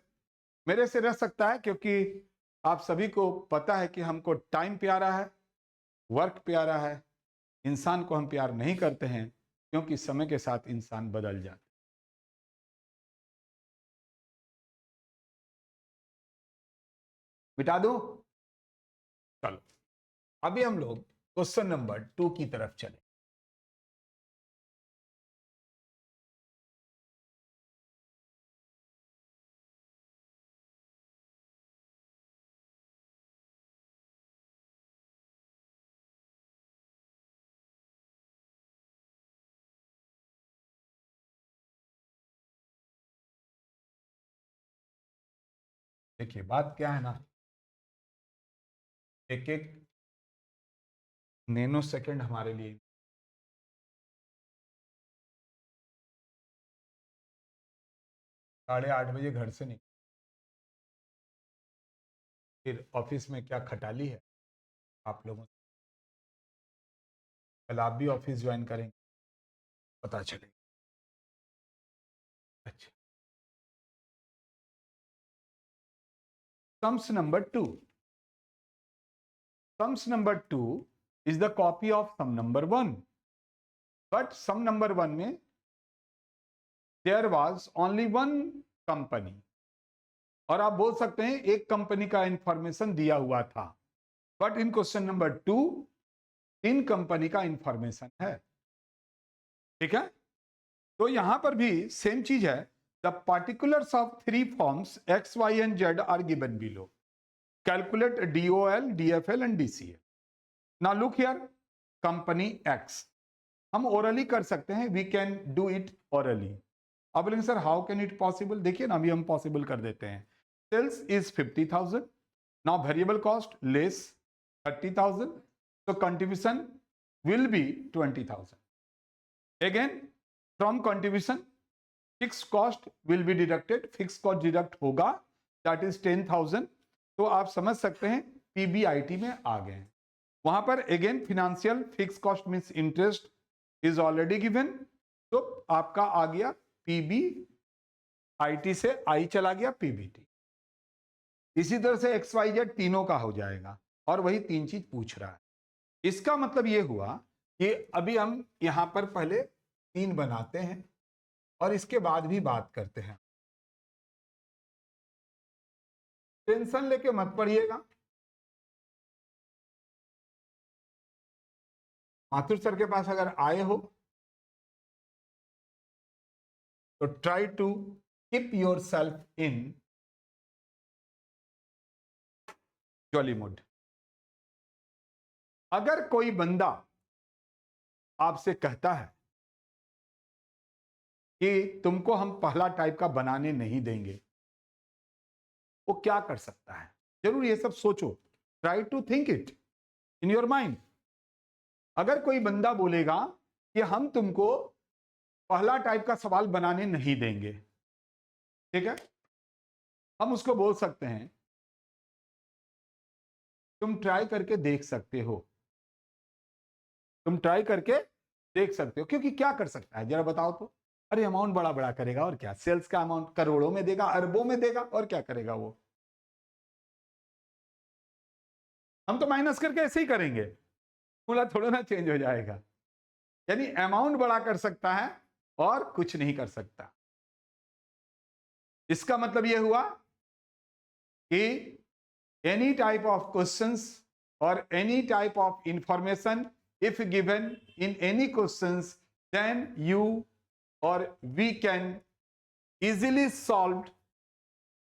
मेरे से रह सकता है, क्योंकि आप सभी को पता है कि हमको टाइम प्यारा है, वर्क प्यारा है, इंसान को हम प्यार नहीं करते हैं, क्योंकि समय के साथ इंसान बदल जाता है। मिटा दो? चलो अभी हम लोग क्वेश्चन नंबर 2 की तरफ चले। देखिए बात क्या है ना, एक एक नैनो सेकंड हमारे लिए 8:30 बजे घर से निकल, फिर ऑफिस में क्या खटाली है आप लोगों से, कल आप भी ऑफिस ज्वाइन करेंगे पता चलेगा। अच्छा, sums number 2, sums number 2 is the copy of sum number 1, but sum number 1 में there was only one company, और आप बोल सकते हैं एक कंपनी का इंफॉर्मेशन दिया हुआ था, बट इन क्वेश्चन नंबर 2 तीन कंपनी का इंफॉर्मेशन है। ठीक है, तो यहां पर भी सेम चीज है। The particulars of 3 forms X Y and Z are given below, calculate DOL DFL and DCL। Now look here, company X हम ओरली कर सकते हैं, we can do it orally. अब बोलेंगे sir how can it possible, देखिए ना अभी हम पॉसिबल कर देते हैं। Sales is 50,000, now variable cost less 30,000, so contribution will be 20,000. Again, from contribution, fixed cost will be deducted. Fixed cost deduct होगा, that is 10,000. तो आप समझ सकते हैं PBIT में आ गए। वहां पर again financial fix cost means interest is already given, तो आपका आ गया PBIT से आई चला गया PBT। इसी तरह से XYZ तीनों का हो जाएगा, और वही तीन चीज पूछ रहा है। इसका मतलब ये हुआ कि अभी हम यहां पर पहले 3 बनाते हैं और इसके बाद भी बात करते हैं। टेंशन लेके मत पढ़िएगा, माथुर सर के पास अगर आए हो तो try to keep yourself in jolly mood. अगर कोई बंदा आपसे कहता है कि तुमको हम पहला टाइप का बनाने नहीं देंगे, वो क्या कर सकता है, जरूर ये सब सोचो, try to think it in your mind. अगर कोई बंदा बोलेगा कि हम तुमको पहला टाइप का सवाल बनाने नहीं देंगे, ठीक है, हम उसको बोल सकते हैं तुम ट्राई करके देख सकते हो, तुम ट्राई करके देख सकते हो, क्योंकि क्या कर सकता है जरा बताओ तो। अरे अमाउंट बड़ा बड़ा करेगा और क्या, सेल्स का अमाउंट करोड़ों में देगा, अरबों में देगा, और क्या करेगा वो। हम तो माइनस करके ऐसे ही करेंगे, पूरा थोड़ा ना चेंज हो जाएगा। यानी अमाउंट बड़ा कर सकता है और कुछ नहीं कर सकता। इसका मतलब यह हुआ कि एनी टाइप ऑफ क्वेश्चंस और any type of information if given in any questions, then you or we can easily solve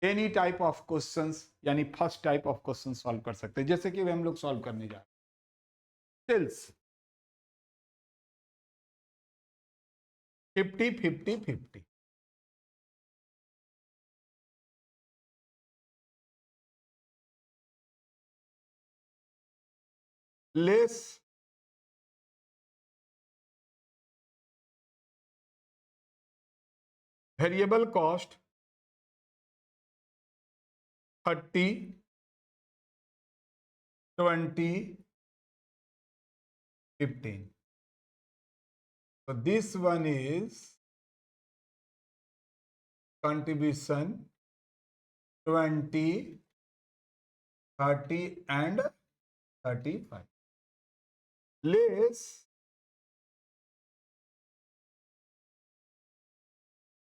any type of questions, यानी first type of question solve कर सकते हैं, जैसे कि हम लोग सॉल्व करने जा रहे हैं। Sales 50-50-50, less variable cost 30, 20, 15. So this one is contribution 20, 30 and 35. Less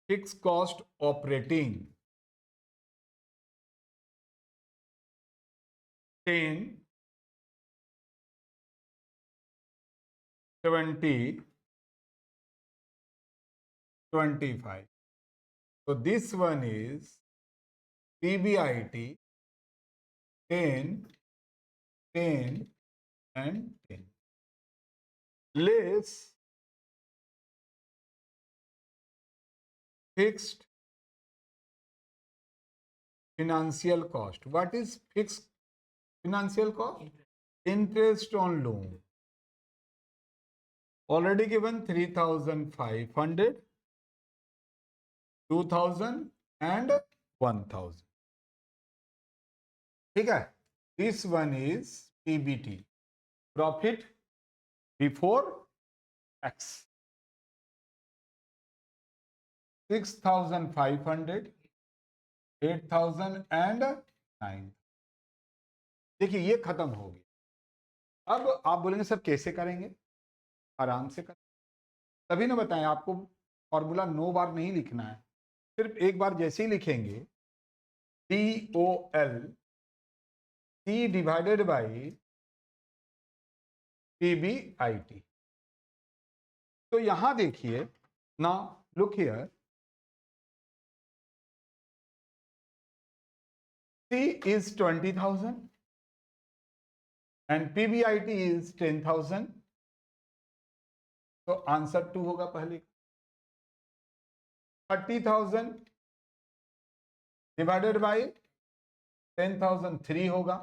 fixed cost operating 10, 20, 25. So this one is PBIT 10, 10 and 10. Less fixed financial cost. What is fixed financial cost? Interest on loan. Already given 3,500, 2,000 and 1,000. ठीक है? This one is PBT, profit before tax. 6,500, 8,000 and 9. देखिए ये खत्म हो गया. अब आप बोलेंगे सर कैसे करेंगे? आराम से कर, तभी ना बताएं आपको. फॉर्मूला 9 बार नहीं लिखना है, सिर्फ एक बार जैसे ही लिखेंगे DOL C divided by PBIT. तो यहां देखिए ना, look here, C is 20,000 and PBIT is 10,000. तो आंसर 2 होगा पहले. 30,000 डिवाइडेड बाई 10,000 3 होगा.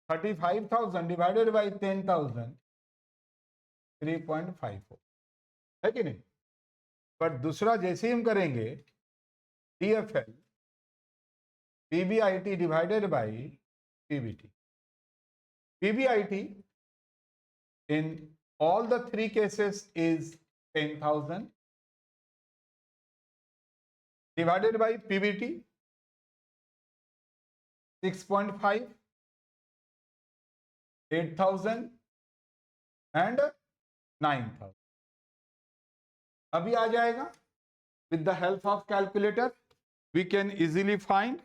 35,000 डिवाइडेड बाई 10,000 3.5 हो, है कि नहीं? बट दूसरा जैसे ही हम करेंगे DFL PBIT divided by PBT. PBIT in all the 3 cases is 10,000 divided by PBT 6.5, 8,000 and 9,000. अभी आ जाएगा. With the help of calculator we can easily find.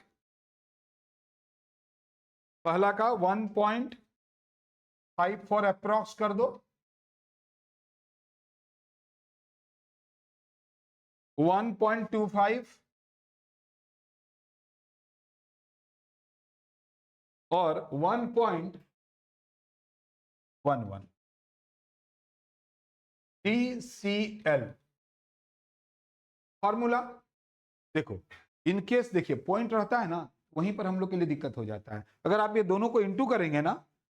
पहला का 1.54 अप्रॉक्स कर दो. 1.25 और 1.11. DCL फॉर्मूला देखो, इनकेस देखिए पॉइंट रहता है ना, वहीं पर हम लोग के लिए दिक्कत हो जाता है. अगर आप ये दोनों को इंटू करेंगे ना,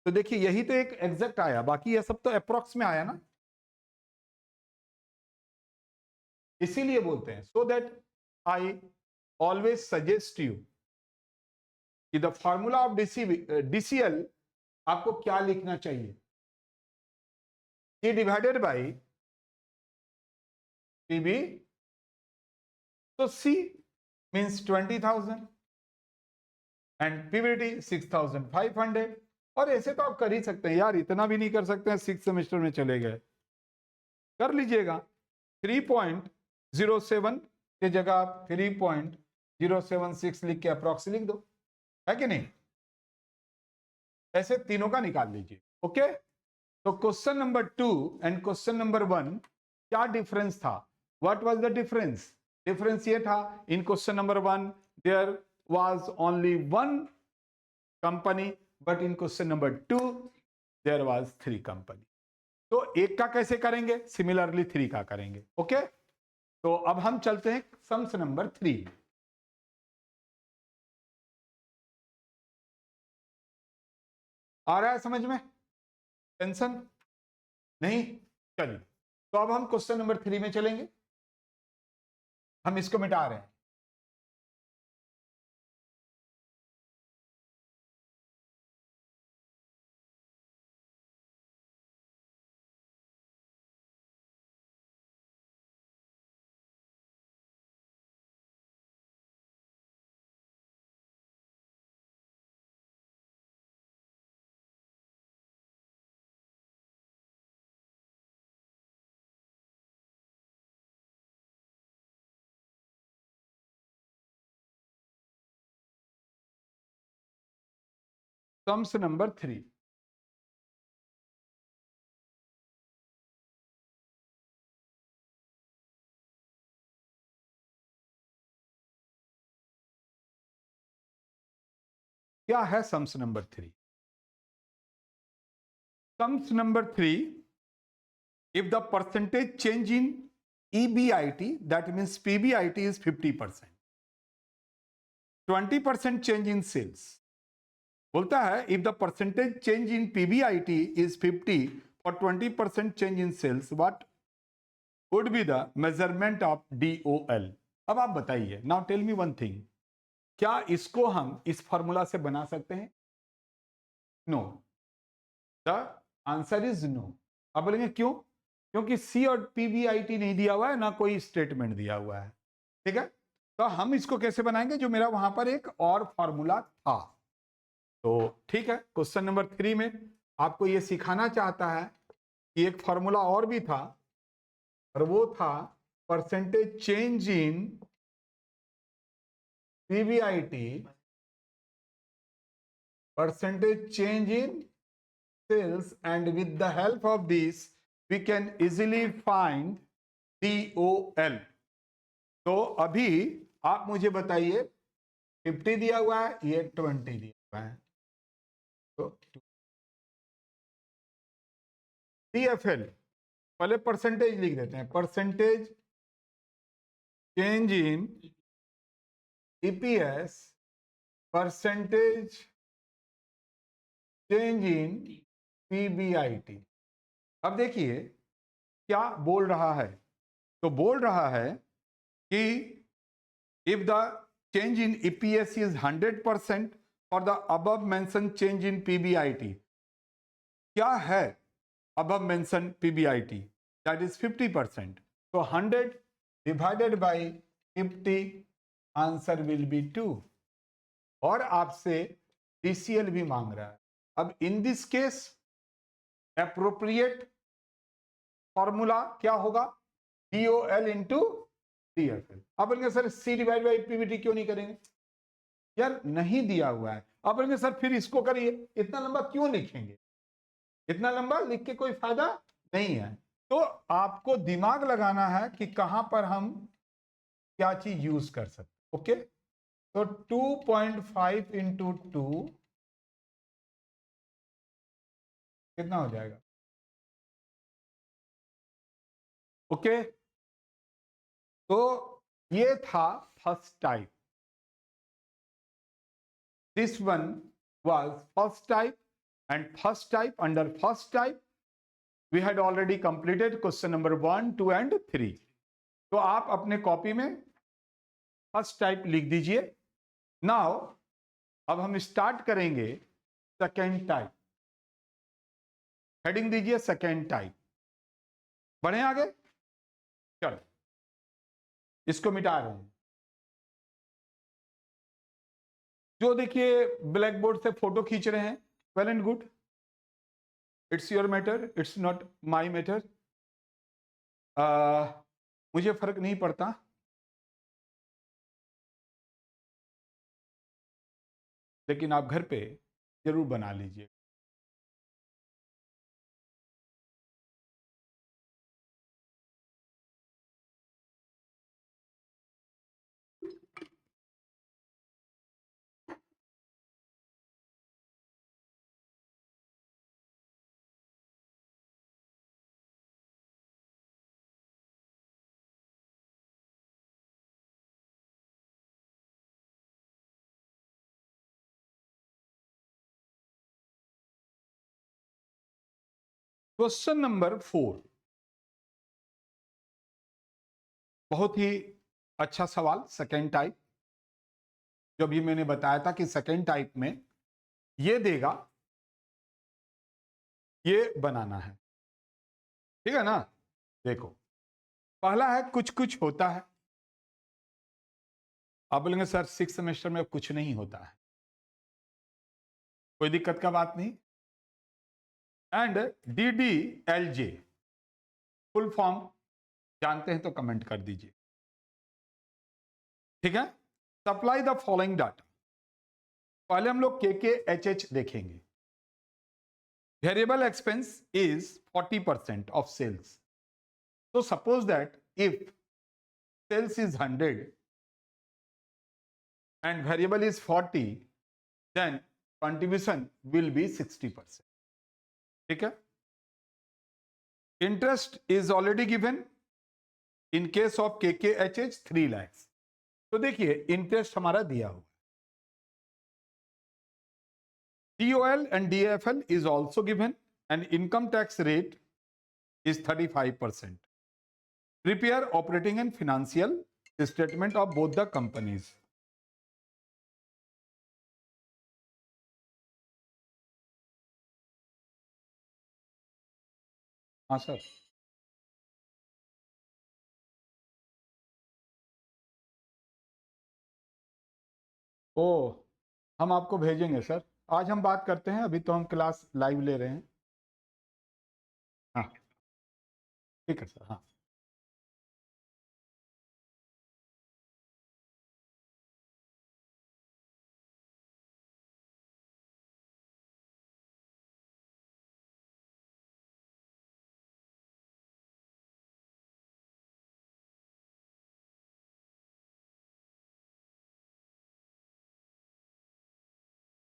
तो देखिए यही तो एक एग्जैक्ट आया, बाकी ये सब तो अप्रॉक्स में आया ना. इसीलिए बोलते हैं, so that I always suggest you कि द फॉर्मूला ऑफ DCL आपको क्या लिखना चाहिए? C divided by PB. तो C means 20,000 and PBT 6,500. और ऐसे तो आप कर ही सकते हैं यार, इतना भी नहीं कर सकते हैं, 6 सेमेस्टर में चले गए, कर लीजिएगा. 3.07 के जगह आप 3.076 लिख के अप्रॉक्स लिख दो, है कि नहीं? ऐसे तीनों का निकाल लीजिए. ओके, तो question number 2 and question number 1 क्या डिफरेंस था? What was the difference? Difference ये था, in question number 1 there was only 1 company, but in question number 2 there was 3 company. तो एक का कैसे करेंगे? सिमिलरली 3 का करेंगे. ओके, तो अब हम चलते हैं सम्स नंबर 3. आ रहा है समझ में? टेंशन नहीं? चलिए, तो अब हम क्वेश्चन नंबर 3 में चलेंगे. हम इसको मिटा रहे हैं. Sums number 3. क्या है sums number 3? Sums number 3, if the percentage change in EBIT, that means PBIT is 50%. 20% change in sales, बोलता है if the percentage change in PBIT is 50 for 20% change in sales what would be the measurement of DOL। अब आप बताइए, now tell me one thing, क्या इसको हम इस फॉर्मूला से बना सकते हैं? No, the answer is no. आप बोलेंगे क्यों? क्योंकि सी और पीबीआईटी नहीं दिया हुआ है, ना कोई स्टेटमेंट दिया हुआ है। ठीक है, तो हम इसको कैसे बनाएंगे? जो मेरा वहां पर एक और फॉर्मूला था। तो ठीक है, क्वेश्चन नंबर 3 में आपको ये सिखाना चाहता है कि एक फॉर्मूला और भी था, और वो था percentage change in PBIT, percentage change in sales, and with the help of this we can easily find DOL। तो अभी आप मुझे बताइए, 50 दिया हुआ है, ये 20 दिया हुआ है, तो DFL पहले परसेंटेज लिख देते हैं, percentage change in EPS, percentage change in PBIT। अब देखिए क्या बोल रहा है, तो बोल रहा है कि if the change in EPS is 100% और the above mention change in PBIT, क्या है above mention PBIT? That is 50%। तो 100 divided by 50, answer will be 2। और आपसे DCL भी मांग रहा है। अब in this case appropriate formula क्या होगा? DOL into DFL। आप बोलेंगे sir C divide by PBT क्यों नहीं करेंगे? यार नहीं दिया हुआ है। आप बोलेंगे सर फिर इसको करिए, इतना लंबा क्यों लिखेंगे? इतना लंबा लिख के कोई फायदा नहीं है। तो आपको दिमाग लगाना है कि कहां पर हम क्या चीज यूज कर सकते। ओके, तो 2.5 इंटू 2 कितना हो जाएगा? ओके, तो ये था first type, this one was first type, and first type, under first type we had already completed question number 1, 2 and 3। तो आप अपने कॉपी में फर्स्ट टाइप लिख दीजिए। नाउ अब हम स्टार्ट करेंगे सेकेंड टाइप। हेडिंग दीजिए सेकेंड टाइप। बढ़े आगे, चलो इसको मिटा रहे हैं। जो देखिए ब्लैक बोर्ड से फोटो खींच रहे हैं, well and good, it's your matter, it's not my matter. मुझे फर्क नहीं पड़ता, लेकिन आप घर पे जरूर बना लीजिए। क्वेश्चन नंबर 4, बहुत ही अच्छा सवाल। सेकेंड टाइप, जो भी मैंने बताया था कि सेकेंड टाइप में ये देगा, ये बनाना है। ठीक है ना? देखो, पहला है कुछ कुछ होता है। आप बोलेंगे सर 6 सेमेस्टर में कुछ नहीं होता है, कोई दिक्कत का बात नहीं। एंड DDLJ फुल फॉर्म जानते हैं तो कमेंट कर दीजिए। ठीक है, सप्लाई द फॉलोइंग डाटा। पहले हम लोग KKHH देखेंगे। Variable expense is 40% of sales. So suppose that if sales is 100 and variable is 40, then contribution will be 60%. ठीक है? Interest is already given in case of KKHH 3 lakhs। तो देखिए इंटरेस्ट हमारा दिया हुआ, DOL and DFL is also given, and income tax rate is 35%. Prepare operating and financial statement of both the companies. हाँ सर, ओ हम आपको भेजेंगे सर। आज हम बात करते हैं, अभी तो हम क्लास लाइव ले रहे हैं। हाँ ठीक है सर। हाँ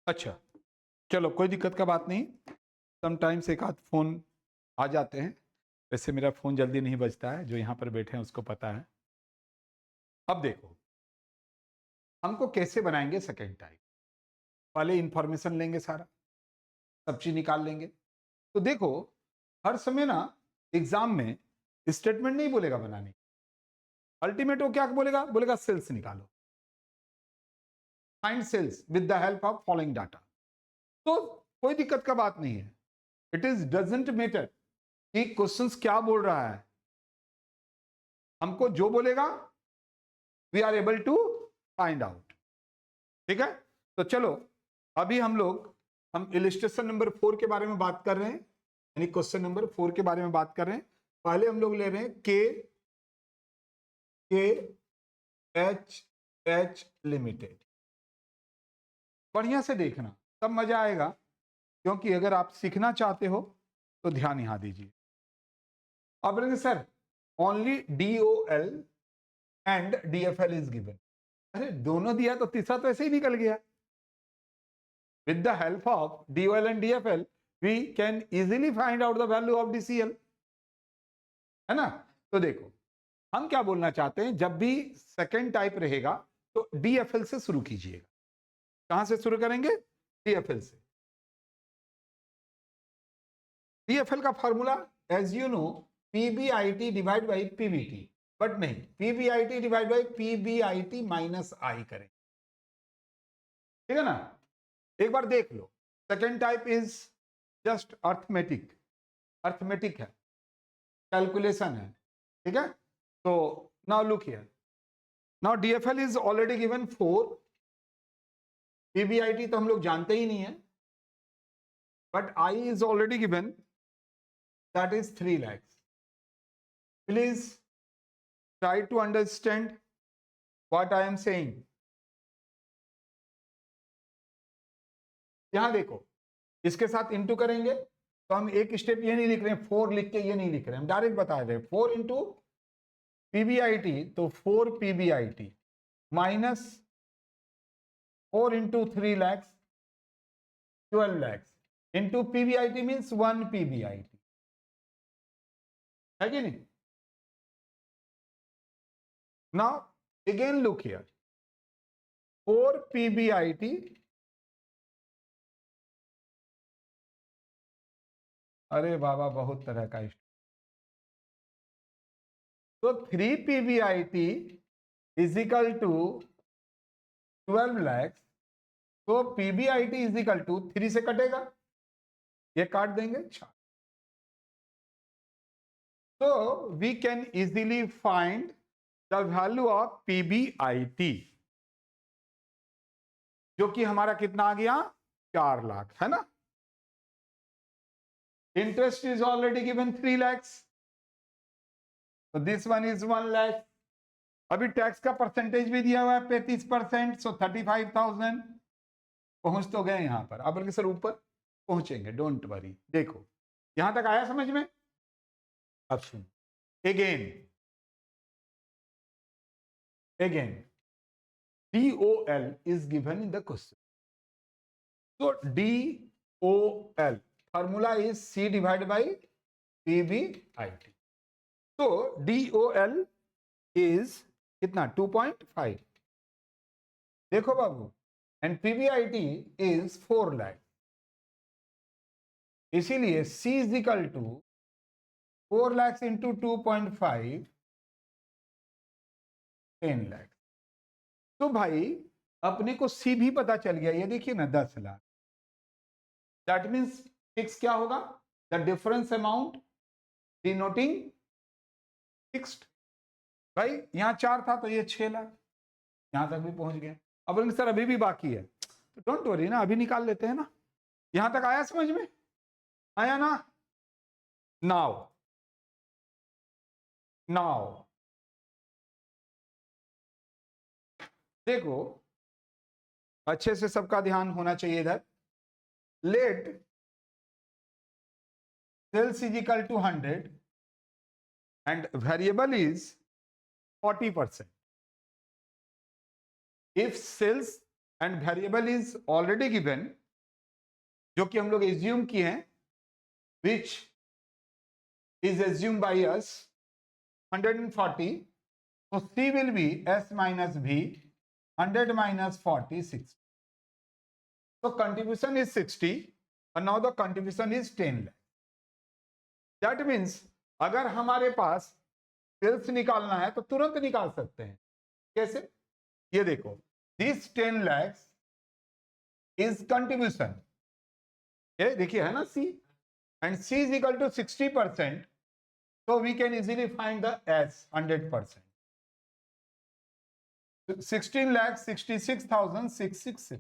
अच्छा, चलो कोई दिक्कत का बात नहीं। समटाइम्स एक आध फ़ोन आ जाते हैं, वैसे मेरा फ़ोन जल्दी नहीं बजता है, जो यहाँ पर बैठे हैं उसको पता है। अब देखो हमको कैसे बनाएंगे सेकेंड टाइप। पहले इंफॉर्मेशन लेंगे, सारा सब चीज निकाल लेंगे। तो देखो हर समय ना एग्जाम में स्टेटमेंट नहीं बोलेगा बनाने, अल्टीमेट वो क्या बोलेगा, बोलेगा सेल्स निकालो, find sales with the help of following data. तो कोई दिक्कत का बात नहीं है, इट इज डजेंट मैटर कि क्वेश्चंस क्या बोल रहा है, हमको जो बोलेगा we are able to find out. ठीक है, तो चलो अभी हम इलिस्ट्रेशन नंबर 4 के बारे में बात कर रहे हैं, यानी क्वेश्चन नंबर 4 के बारे में बात कर रहे हैं। पहले हम लोग ले रहे हैं के एच लिमिटेड। बढ़िया से देखना, तब मजा आएगा, क्योंकि अगर आप सीखना चाहते हो तो ध्यान यहां दीजिए। अब बोलेंगे sir only DOL and DFL is given. अरे दोनों दिया तो तीसरा तो ऐसे ही निकल गया। With the help of DOL and DFL we can easily find out the value of DCL, है ना। तो देखो हम क्या बोलना चाहते हैं, जब भी सेकेंड टाइप रहेगा तो DFL से शुरू कीजिएगा। कहां से शुरू करेंगे, DFL से। DFL का formula as you know PBIT divide by PBT, but नहीं, PBIT divide by PBIT minus I करें, ठीक है ना। एक बार देख लो, second type is just arithmetic, arithmetic है, कैलकुलेशन है, ठीक है। तो now look here, now DFL is already given 4, PBIT तो हम लोग जानते ही नहीं है, but I is already given, that is 3 lakhs. Please try to understand what I am saying. यहां देखो, इसके साथ इंटू करेंगे तो हम एक स्टेप ये नहीं लिख रहे हैं, 4 लिख के ये नहीं लिख रहे हैं, हम डायरेक्ट बता रहे हैं 4 इंटू PBIT, तो 4 PBIT minus 4 into 3 lakhs 12 lakhs into PBIT means 1 PBIT, है कि नहीं। Now again look here, 4 PBIT अरे बाबा बहुत तरह का, तो 3 PBIT is equal to 12 lakhs, तो PBIT इज इक्वल टू 3 से कटेगा, ये काट देंगे 4, तो we can easily find the value of PBIT, जो कि हमारा कितना आ गया, 4 लाख, है ना। Interest is already given 3 lakhs, तो दिस वन इज 1 lakh। अभी टैक्स का परसेंटेज भी दिया हुआ है 35%, सो 35,000। पहुंच तो गए यहां पर, अब बल्कि सर ऊपर पहुंचेंगे, डोंट वरी। देखो यहां तक आया समझ में। अब सुन, again DOL is given in the question. So DOL formula is C divided by PBIT. So DOL is कितना 2.5, देखो बाबू, and PBIT is 4 lakh, इसीलिए C is equal to 4 lakh into 2.5 10 lakh. तो भाई अपने को C भी पता चल गया, ये देखिए ना 10 लाख। दैट मीन्स फिक्स क्या होगा? The difference amount denoting fixed. भाई यहाँ 4 था तो ये 6 लाख, यहां तक भी पहुंच गए। अब बोलेंगे सर अभी भी बाकी है, तो डोंट वरी ना, अभी निकाल लेते हैं ना। यहां तक आया समझ में? आया ना? नाउ देखो, अच्छे से सबका ध्यान होना चाहिए इधर। Let sales is equal to 100 and variable is 40%। If sales and variable is already given, जो कि हम लोग एज्यूम किए हैं, विच is assumed by us 140, so C will be S minus V, 100 minus 40, 60. So contribution is 60 and now the contribution is 10 lakh. That means अगर हमारे पास सेल्स निकालना है तो तुरंत निकाल सकते हैं। कैसे? ये देखो, this 10 lakhs is contribution, ये देखिए है ना C, and C is equal to 60%. So we can easily find the S 100%. 16,66,666।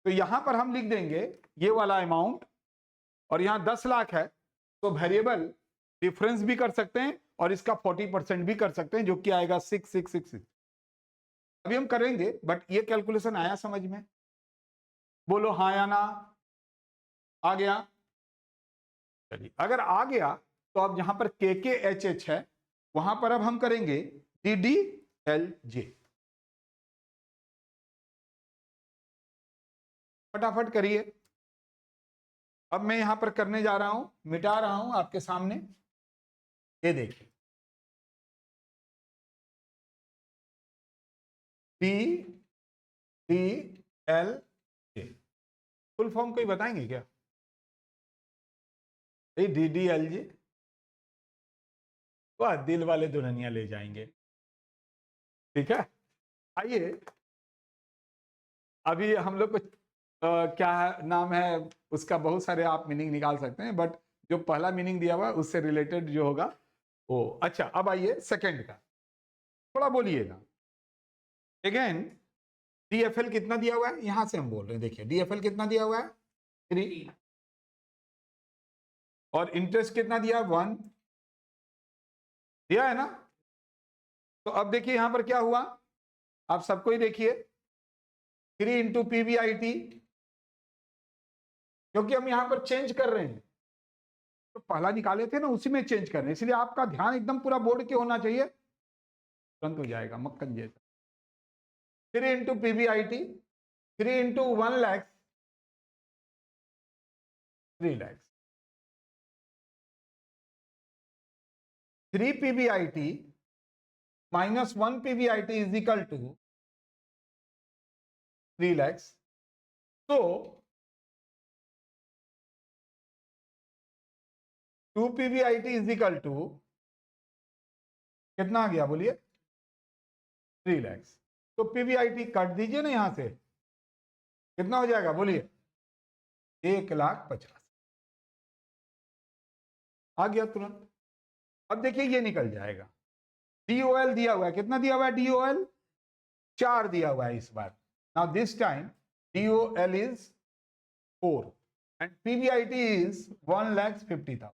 तो यहां पर हम लिख देंगे ये वाला अमाउंट, और यहां 10 लाख है, तो वेरिएबल डिफरेंस भी कर सकते हैं और इसका 40% भी कर सकते हैं, जो कि आएगा 6666। अभी हम करेंगे, बट ये कैलकुलेशन आया समझ में? बोलो हाँ या ना? आ गया? चलिए, अगर आ गया तो अब जहां पर KKHH है वहां पर अब हम करेंगे DDLJ। फटाफट करिए। अब मैं यहां पर करने जा रहा हूं, मिटा रहा हूं आपके सामने, ये देखिए DDLJ फुल फॉर्म कोई बताएंगे क्या? DDLJ वह दिल वाले दुल्हनिया ले जाएंगे। ठीक है, आइए अभी हम लोग को क्या नाम है उसका, बहुत सारे आप मीनिंग निकाल सकते हैं, बट जो पहला मीनिंग दिया हुआ है उससे रिलेटेड जो होगा वो। अच्छा, अब आइए सेकंड का, थोड़ा बोलिएगा। अगेन DFL कितना दिया हुआ है, यहां से हम बोल रहे हैं, देखिए DFL कितना दिया हुआ है 3, और इंटरेस्ट कितना दिया 1 दिया है ना। तो अब देखिए यहां पर क्या हुआ, आप सबको ही देखिए 3 इंटू PBIT, क्योंकि हम यहां पर चेंज कर रहे हैं, तो पहला निकाले थे ना उसी में चेंज कर रहे हैं, इसलिए आपका ध्यान एकदम पूरा बोर्ड के होना चाहिए, तुरंत हो जाएगा मक्खन जैसा। 3 into PBIT, 3 into 1 lakh 3 lakh, 3 PBIT minus 1 PBIT is equal to 3 lakhs. So 2 PBIT is equal to कितना आ गया बोलिए 3 lakhs। तो PBIT काट दीजिए ना यहां से, कितना हो जाएगा बोलिए 1,50,000 आ गया तुरंत। अब देखिए ये निकल जाएगा। DOL दिया हुआ है, कितना दिया हुआ है DOL 4 दिया हुआ है इस बार। Now this time DOL is 4 and PBIT is 1,50,000.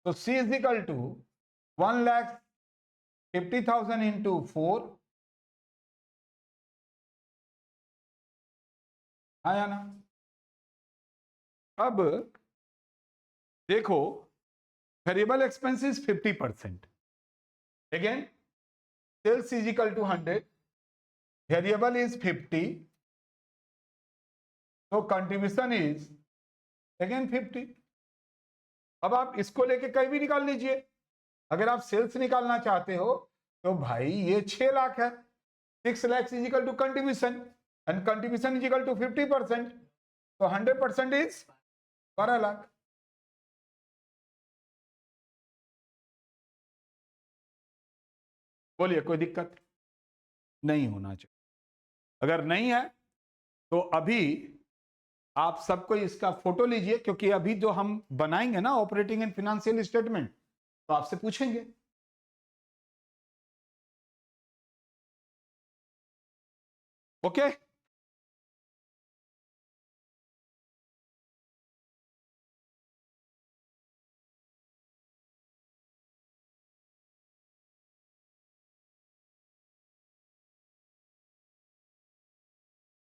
So C is equal to 1,50,000 into 4, आया ना। अब देखो variable expenses 50%, again sales is equal to 100, variable is 50, तो कंट्रीब्यूशन इज अगेन 50। अब आप इसको लेके कहीं भी निकाल लीजिए, अगर आप सेल्स निकालना चाहते हो तो भाई ये 6 लाख है, 6 lakhs is equal to contribution and contribution is equal to 50%, तो 100% इज 12 लाख। बोलिए, कोई दिक्कत नहीं होना चाहिए। अगर नहीं है तो अभी आप सबको इसका फोटो लीजिए, क्योंकि अभी जो हम बनाएंगे ना ऑपरेटिंग एंड फिनेंशियल स्टेटमेंट, तो आपसे पूछेंगे। ओके,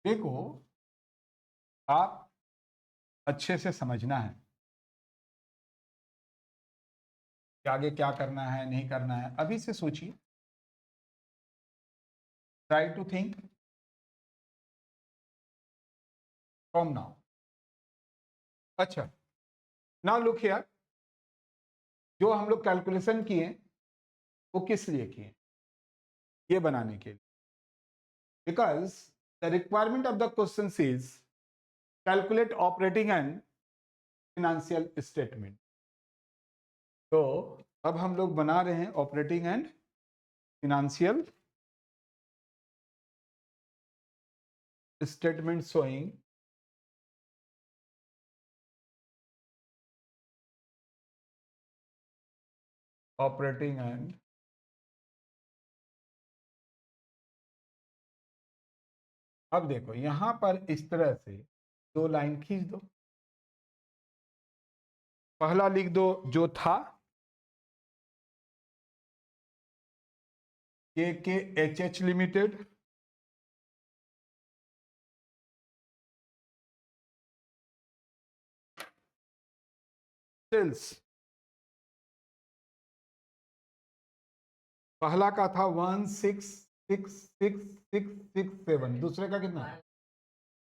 देखो आप अच्छे से समझना है कि आगे क्या करना है नहीं करना है। अभी से सोचिए, try to think from now. अच्छा, नाउ लुक हियर, जो हम लोग कैलकुलेशन किए वो किस लिए किए? ये बनाने के लिए, because the requirement of the question is calculate operating and financial statement. तो अब हम लोग बना रहे हैं operating and financial statement showing operating and अब देखो यहां पर इस तरह से दो लाइन खींच दो। पहला लिख दो जो था KKHH लिमिटेड, सेल्स पहला का था 1666667, दूसरे का कितना?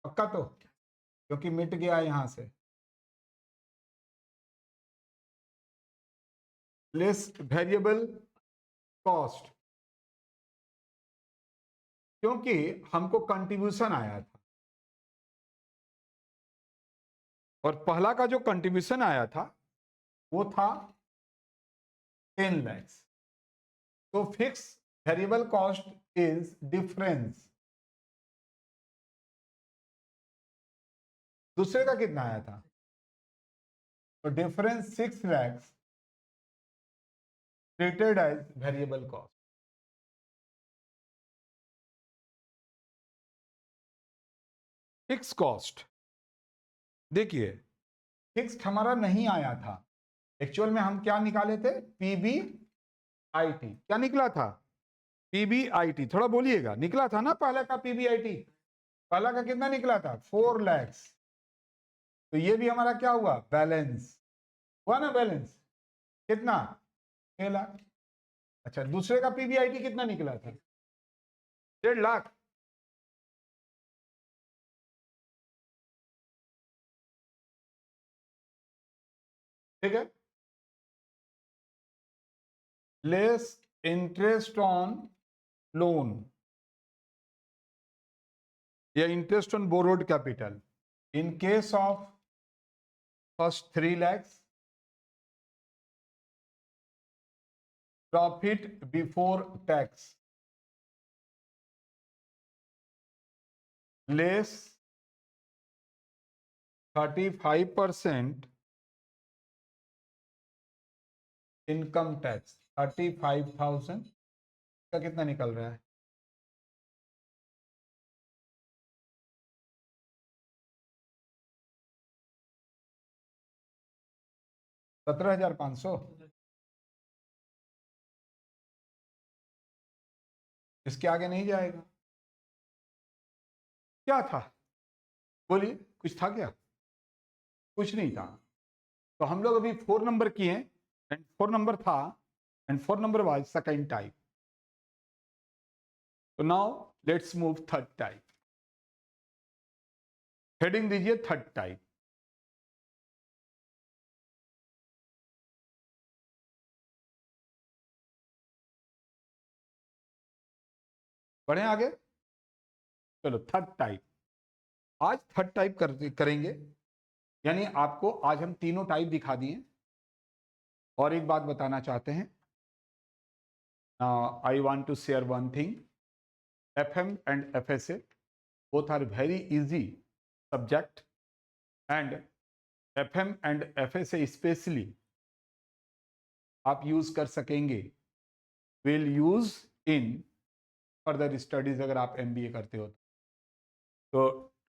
पक्का तो, क्योंकि मिट गया यहां से। लेस वेरिएबल कॉस्ट, क्योंकि हमको कंट्रीब्यूशन आया था, और पहला का जो कंट्रीब्यूशन आया था वो था 10 लाख। तो fix variable cost is difference. दूसरे का कितना आया था? तो difference 6 lakh treated as variable cost. Fix cost देखिए, फिक्स्ड हमारा नहीं आया था। एक्चुअल में हम क्या निकाले थे? पीबीआईटी। क्या निकला था? पीबीआईटी। थोड़ा बोलिएगा, निकला था ना पहले का पीबीआईटी? पहला का कितना निकला था? 4 लाख। तो ये भी हमारा क्या हुआ? बैलेंस हुआ ना, बैलेंस कितना? 6 लाख। अच्छा, दूसरे का पीबीआईटी कितना निकला था? 1.5 लाख। ठीक है, लेस इंटरेस्ट ऑन लोन या interest on borrowed capital in case of first 3 lakhs, profit before tax less 35% income tax. 35,000 का कितना निकल रहा है? 17,500। इसके आगे नहीं जाएगा। क्या था? बोलिए, कुछ था क्या? कुछ नहीं था। तो हम लोग अभी 4 नंबर किए, एंड 4 नंबर था, and 4 number was second type. तो now let's move third type. Heading दीजिए थर्ड टाइप। बढ़े आगे, चलो थर्ड टाइप। आज थर्ड टाइप करेंगे, यानी आपको आज हम तीनों टाइप दिखा दिए। और एक बात बताना चाहते हैं, I want to share one thing, FM and FSA both are very easy subject, and FM and FSA especially आप यूज कर सकेंगे, will use in further studies अगर आप MBA करते हो तो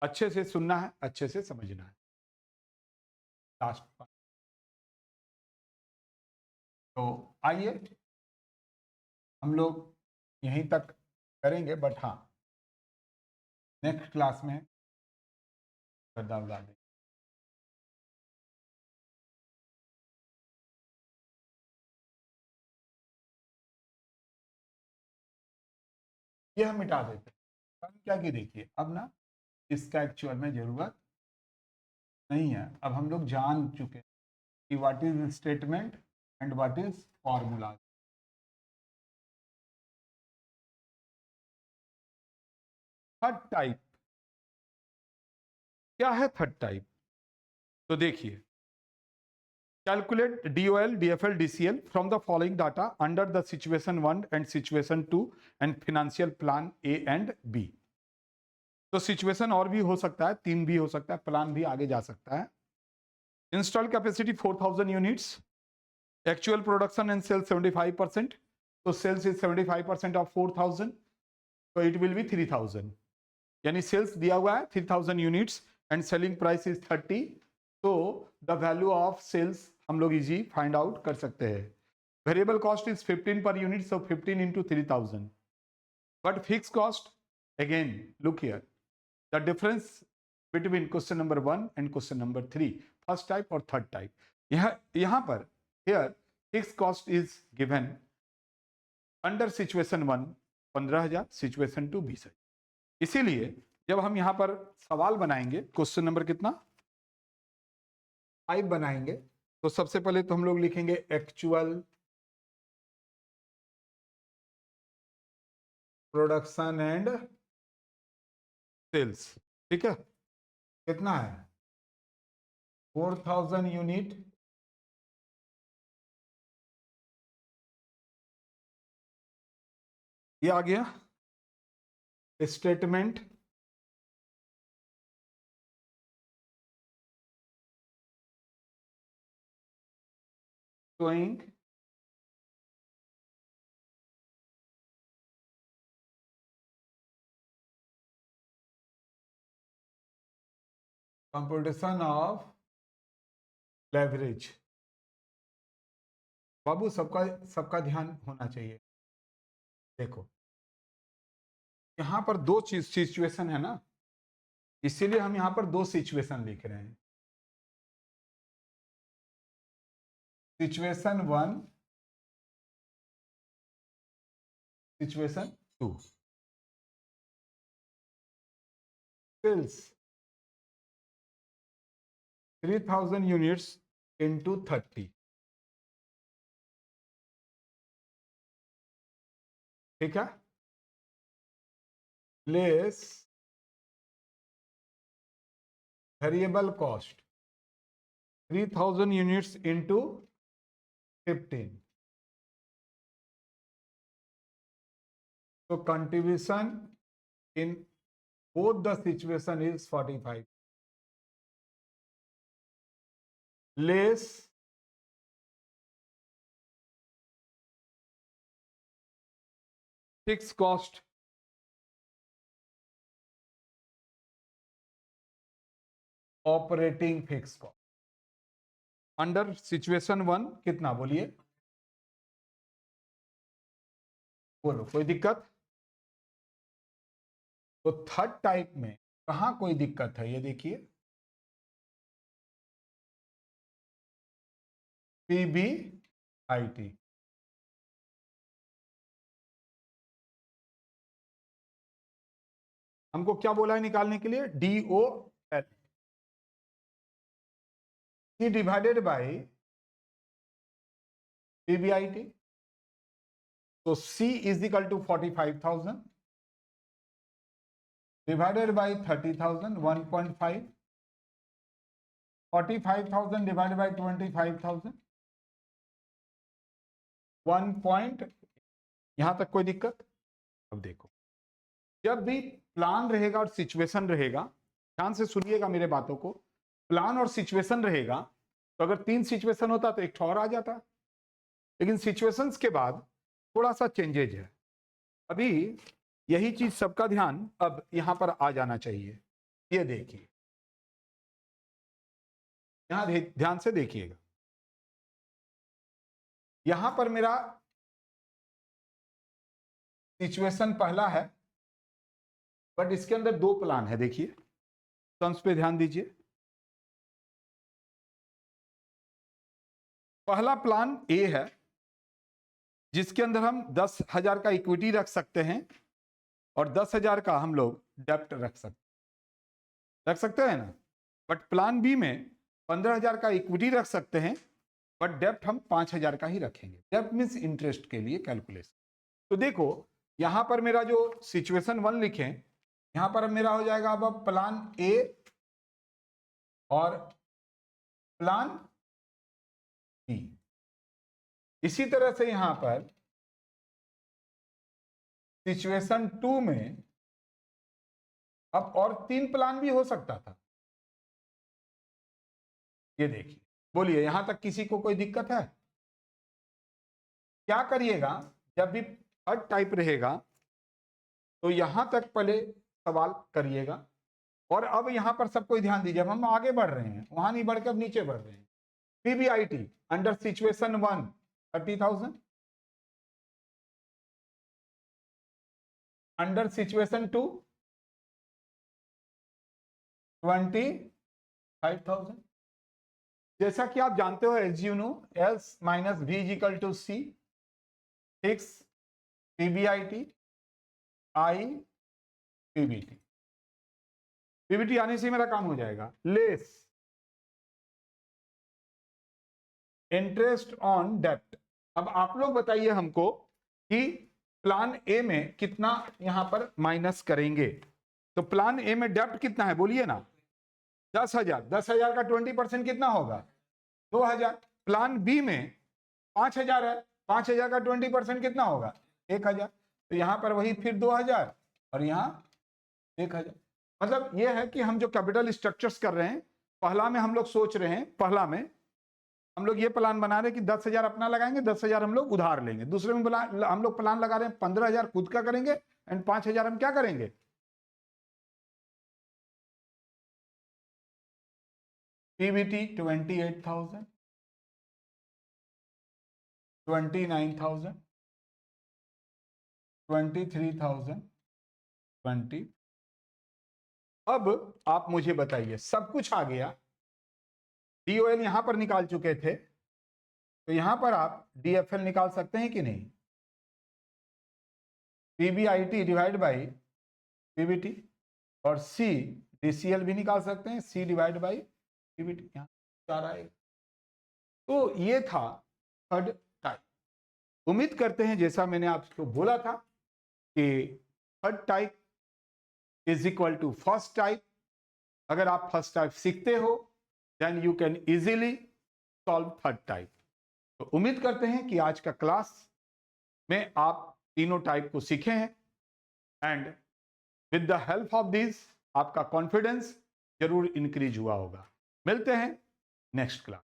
अच्छे से सुनना है, अच्छे से समझना है। लास्ट तो आइए हम लोग यहीं तक करेंगे, बट हाँ नेक्स्ट क्लास में पर्दा उड़ा दें। ये हम मिटा देते हैं, क्या कि देखिए अब ना इसका एक्चुअल में जरूरत नहीं है। अब हम लोग जान चुके हैं कि what is statement and what is formula. Third type क्या है? थर्ड टाइप तो देखिए, calculate DOL, DFL, DCL from the following data under the situation 1 and situation 2 and financial plan A and B। तो सिचुएशन और भी हो सकता है, 3 भी हो सकता है, प्लान भी आगे जा सकता है। Install capacity 4000 units, actual production and sales 75%, तो सेल्स इज 75% ऑफ 4000, तो इट विल बी 3000, यानी सेल्स दिया हुआ है 3000 units and selling price is 30, तो द वैल्यू ऑफ सेल्स हम लोग इजी फाइंड आउट कर सकते हैं। Variable cost is 15 per unit, so 15 into 3000, but fixed cost, again look here, the difference between question number 1 and question number 3, first type और third type, यहाँ पर here fixed cost is given under situation 1 15,000, situation 2 20,000। इसीलिए जब हम यहां पर सवाल बनाएंगे, क्वेश्चन नंबर कितना 5 बनाएंगे, तो सबसे पहले तो हम लोग लिखेंगे एक्चुअल प्रोडक्शन एंड सेल्स। ठीक है, कितना है 4000 यूनिट, ये आ गया statement, showing computation of leverage. बाबू सबका सबका ध्यान होना चाहिए। देखो यहां पर दो चीज सिचुएशन है ना, इसीलिए हम यहां पर दो सिचुएशन लिख रहे हैं, situation 1, situation 2। Sales 3000 units into 30, ठीक है, less variable cost 3000 units into 15, so contribution in both the situation is 45, less fixed cost operating fix cost under situation 1 कितना, बोलिए बोलो, कोई दिक्कत? तो थर्ड टाइप में कहां कोई दिक्कत है, ये देखिए PBIT, हमको क्या बोला है निकालने के लिए, DOL डिवाइडेड बाय PBIT, तो C is equal to 45,000, divided by 30,000 1.5, 45,000 divided by 25,000 1 point. यहां तक कोई दिक्कत? अब देखो, जब भी प्लान रहेगा और सिचुएशन रहेगा, ध्यान से सुनिएगा मेरे बातों को, प्लान और सिचुएशन रहेगा तो अगर 3 सिचुएशन होता तो एक और आ जाता, लेकिन सिचुएशंस के बाद थोड़ा सा चेंजेज है। अभी यही चीज सबका ध्यान अब यहां पर आ जाना चाहिए। ये देखिए, यहां ध्यान से देखिएगा, यहां पर मेरा सिचुएशन पहला है, बट इसके अंदर 2 प्लान है। देखिए सम्स पे ध्यान दीजिए। पहला प्लान ए है जिसके अंदर हम 10,000 का इक्विटी रख सकते हैं और 10,000 का हम लोग डेप्ट रख सकते हैं ना। बट प्लान बी में 15,000 का इक्विटी रख सकते हैं, बट डेप्ट हम 5,000 का ही रखेंगे। डेप्ट मीन्स इंटरेस्ट के लिए कैलकुलेशन। तो देखो यहां पर मेरा जो सिचुएशन 1 लिखें, यहां पर मेरा हो जाएगा अब प्लान ए और प्लान बी। इसी तरह से यहां पर सिचुएशन 2 में अब और 3 प्लान भी हो सकता था। ये देखिए, बोलिए यहां तक किसी को कोई दिक्कत है? क्या करिएगा, जब भी थर्ड टाइप रहेगा तो यहां तक पहले सवाल करिएगा। और अब यहां पर सब कोई ध्यान दीजिए, अब हम आगे बढ़ रहे हैं, वहां नहीं बढ़कर अब नीचे बढ़ रहे हैं। PBIT under situation 1 30,000, under situation 2 25,000। जैसा कि आप जानते हो, as you know, S minus V is equal to C, fix PBIT I PBT. PBT आने से मेरा काम हो जाएगा। लेस इंटरेस्ट ऑन डेप्ट। अब आप लोग बताइए हमको कि प्लान ए में कितना यहां पर माइनस करेंगे। तो प्लान ए में डेप्ट कितना है बोलिए ना, 10,000। 10,000 का 20% कितना होगा? 2,000। प्लान बी में 5,000 है, 5,000 का 20% कितना होगा? 1,000। तो यहां पर वही फिर 2,000 और यहां 1,000। मतलब यह है कि हम जो कैपिटल स्ट्रक्चर्स कर रहे हैं, पहला में हम लोग सोच रहे हैं, पहला में हम लोग ये प्लान बना रहे हैं कि 10,000 अपना लगाएंगे, 10,000 हम लोग उधार लेंगे। दूसरे में हम लोग प्लान लगा रहे हैं 15,000 खुद का करेंगे एंड 5,000 हम क्या करेंगे? पीबीटी 28,000, 29,000, 23,000, 20। अब आप मुझे बताइए, सब कुछ आ गया, डीओएल यहां पर निकाल चुके थे, तो यहां पर आप डीएफएल निकाल सकते हैं कि नहीं? पीबीआईटी डिवाइड बाई पीबीटी, और सी डीसीएल भी निकाल सकते हैं, सी डिवाइड बाई पीबीटी। यहां 4 आएगा। तो ये था थर्ड टाइप। उम्मीद करते हैं जैसा मैंने आपको बोला था कि third type is equal to first type. अगर आप फर्स्ट टाइप सीखते हो then you can easily solve third type. तो उम्मीद करते हैं कि आज का क्लास में आप तीनों टाइप को सीखे हैं and with the help of this आपका कॉन्फिडेंस जरूर इंक्रीज हुआ होगा। मिलते हैं नेक्स्ट क्लास।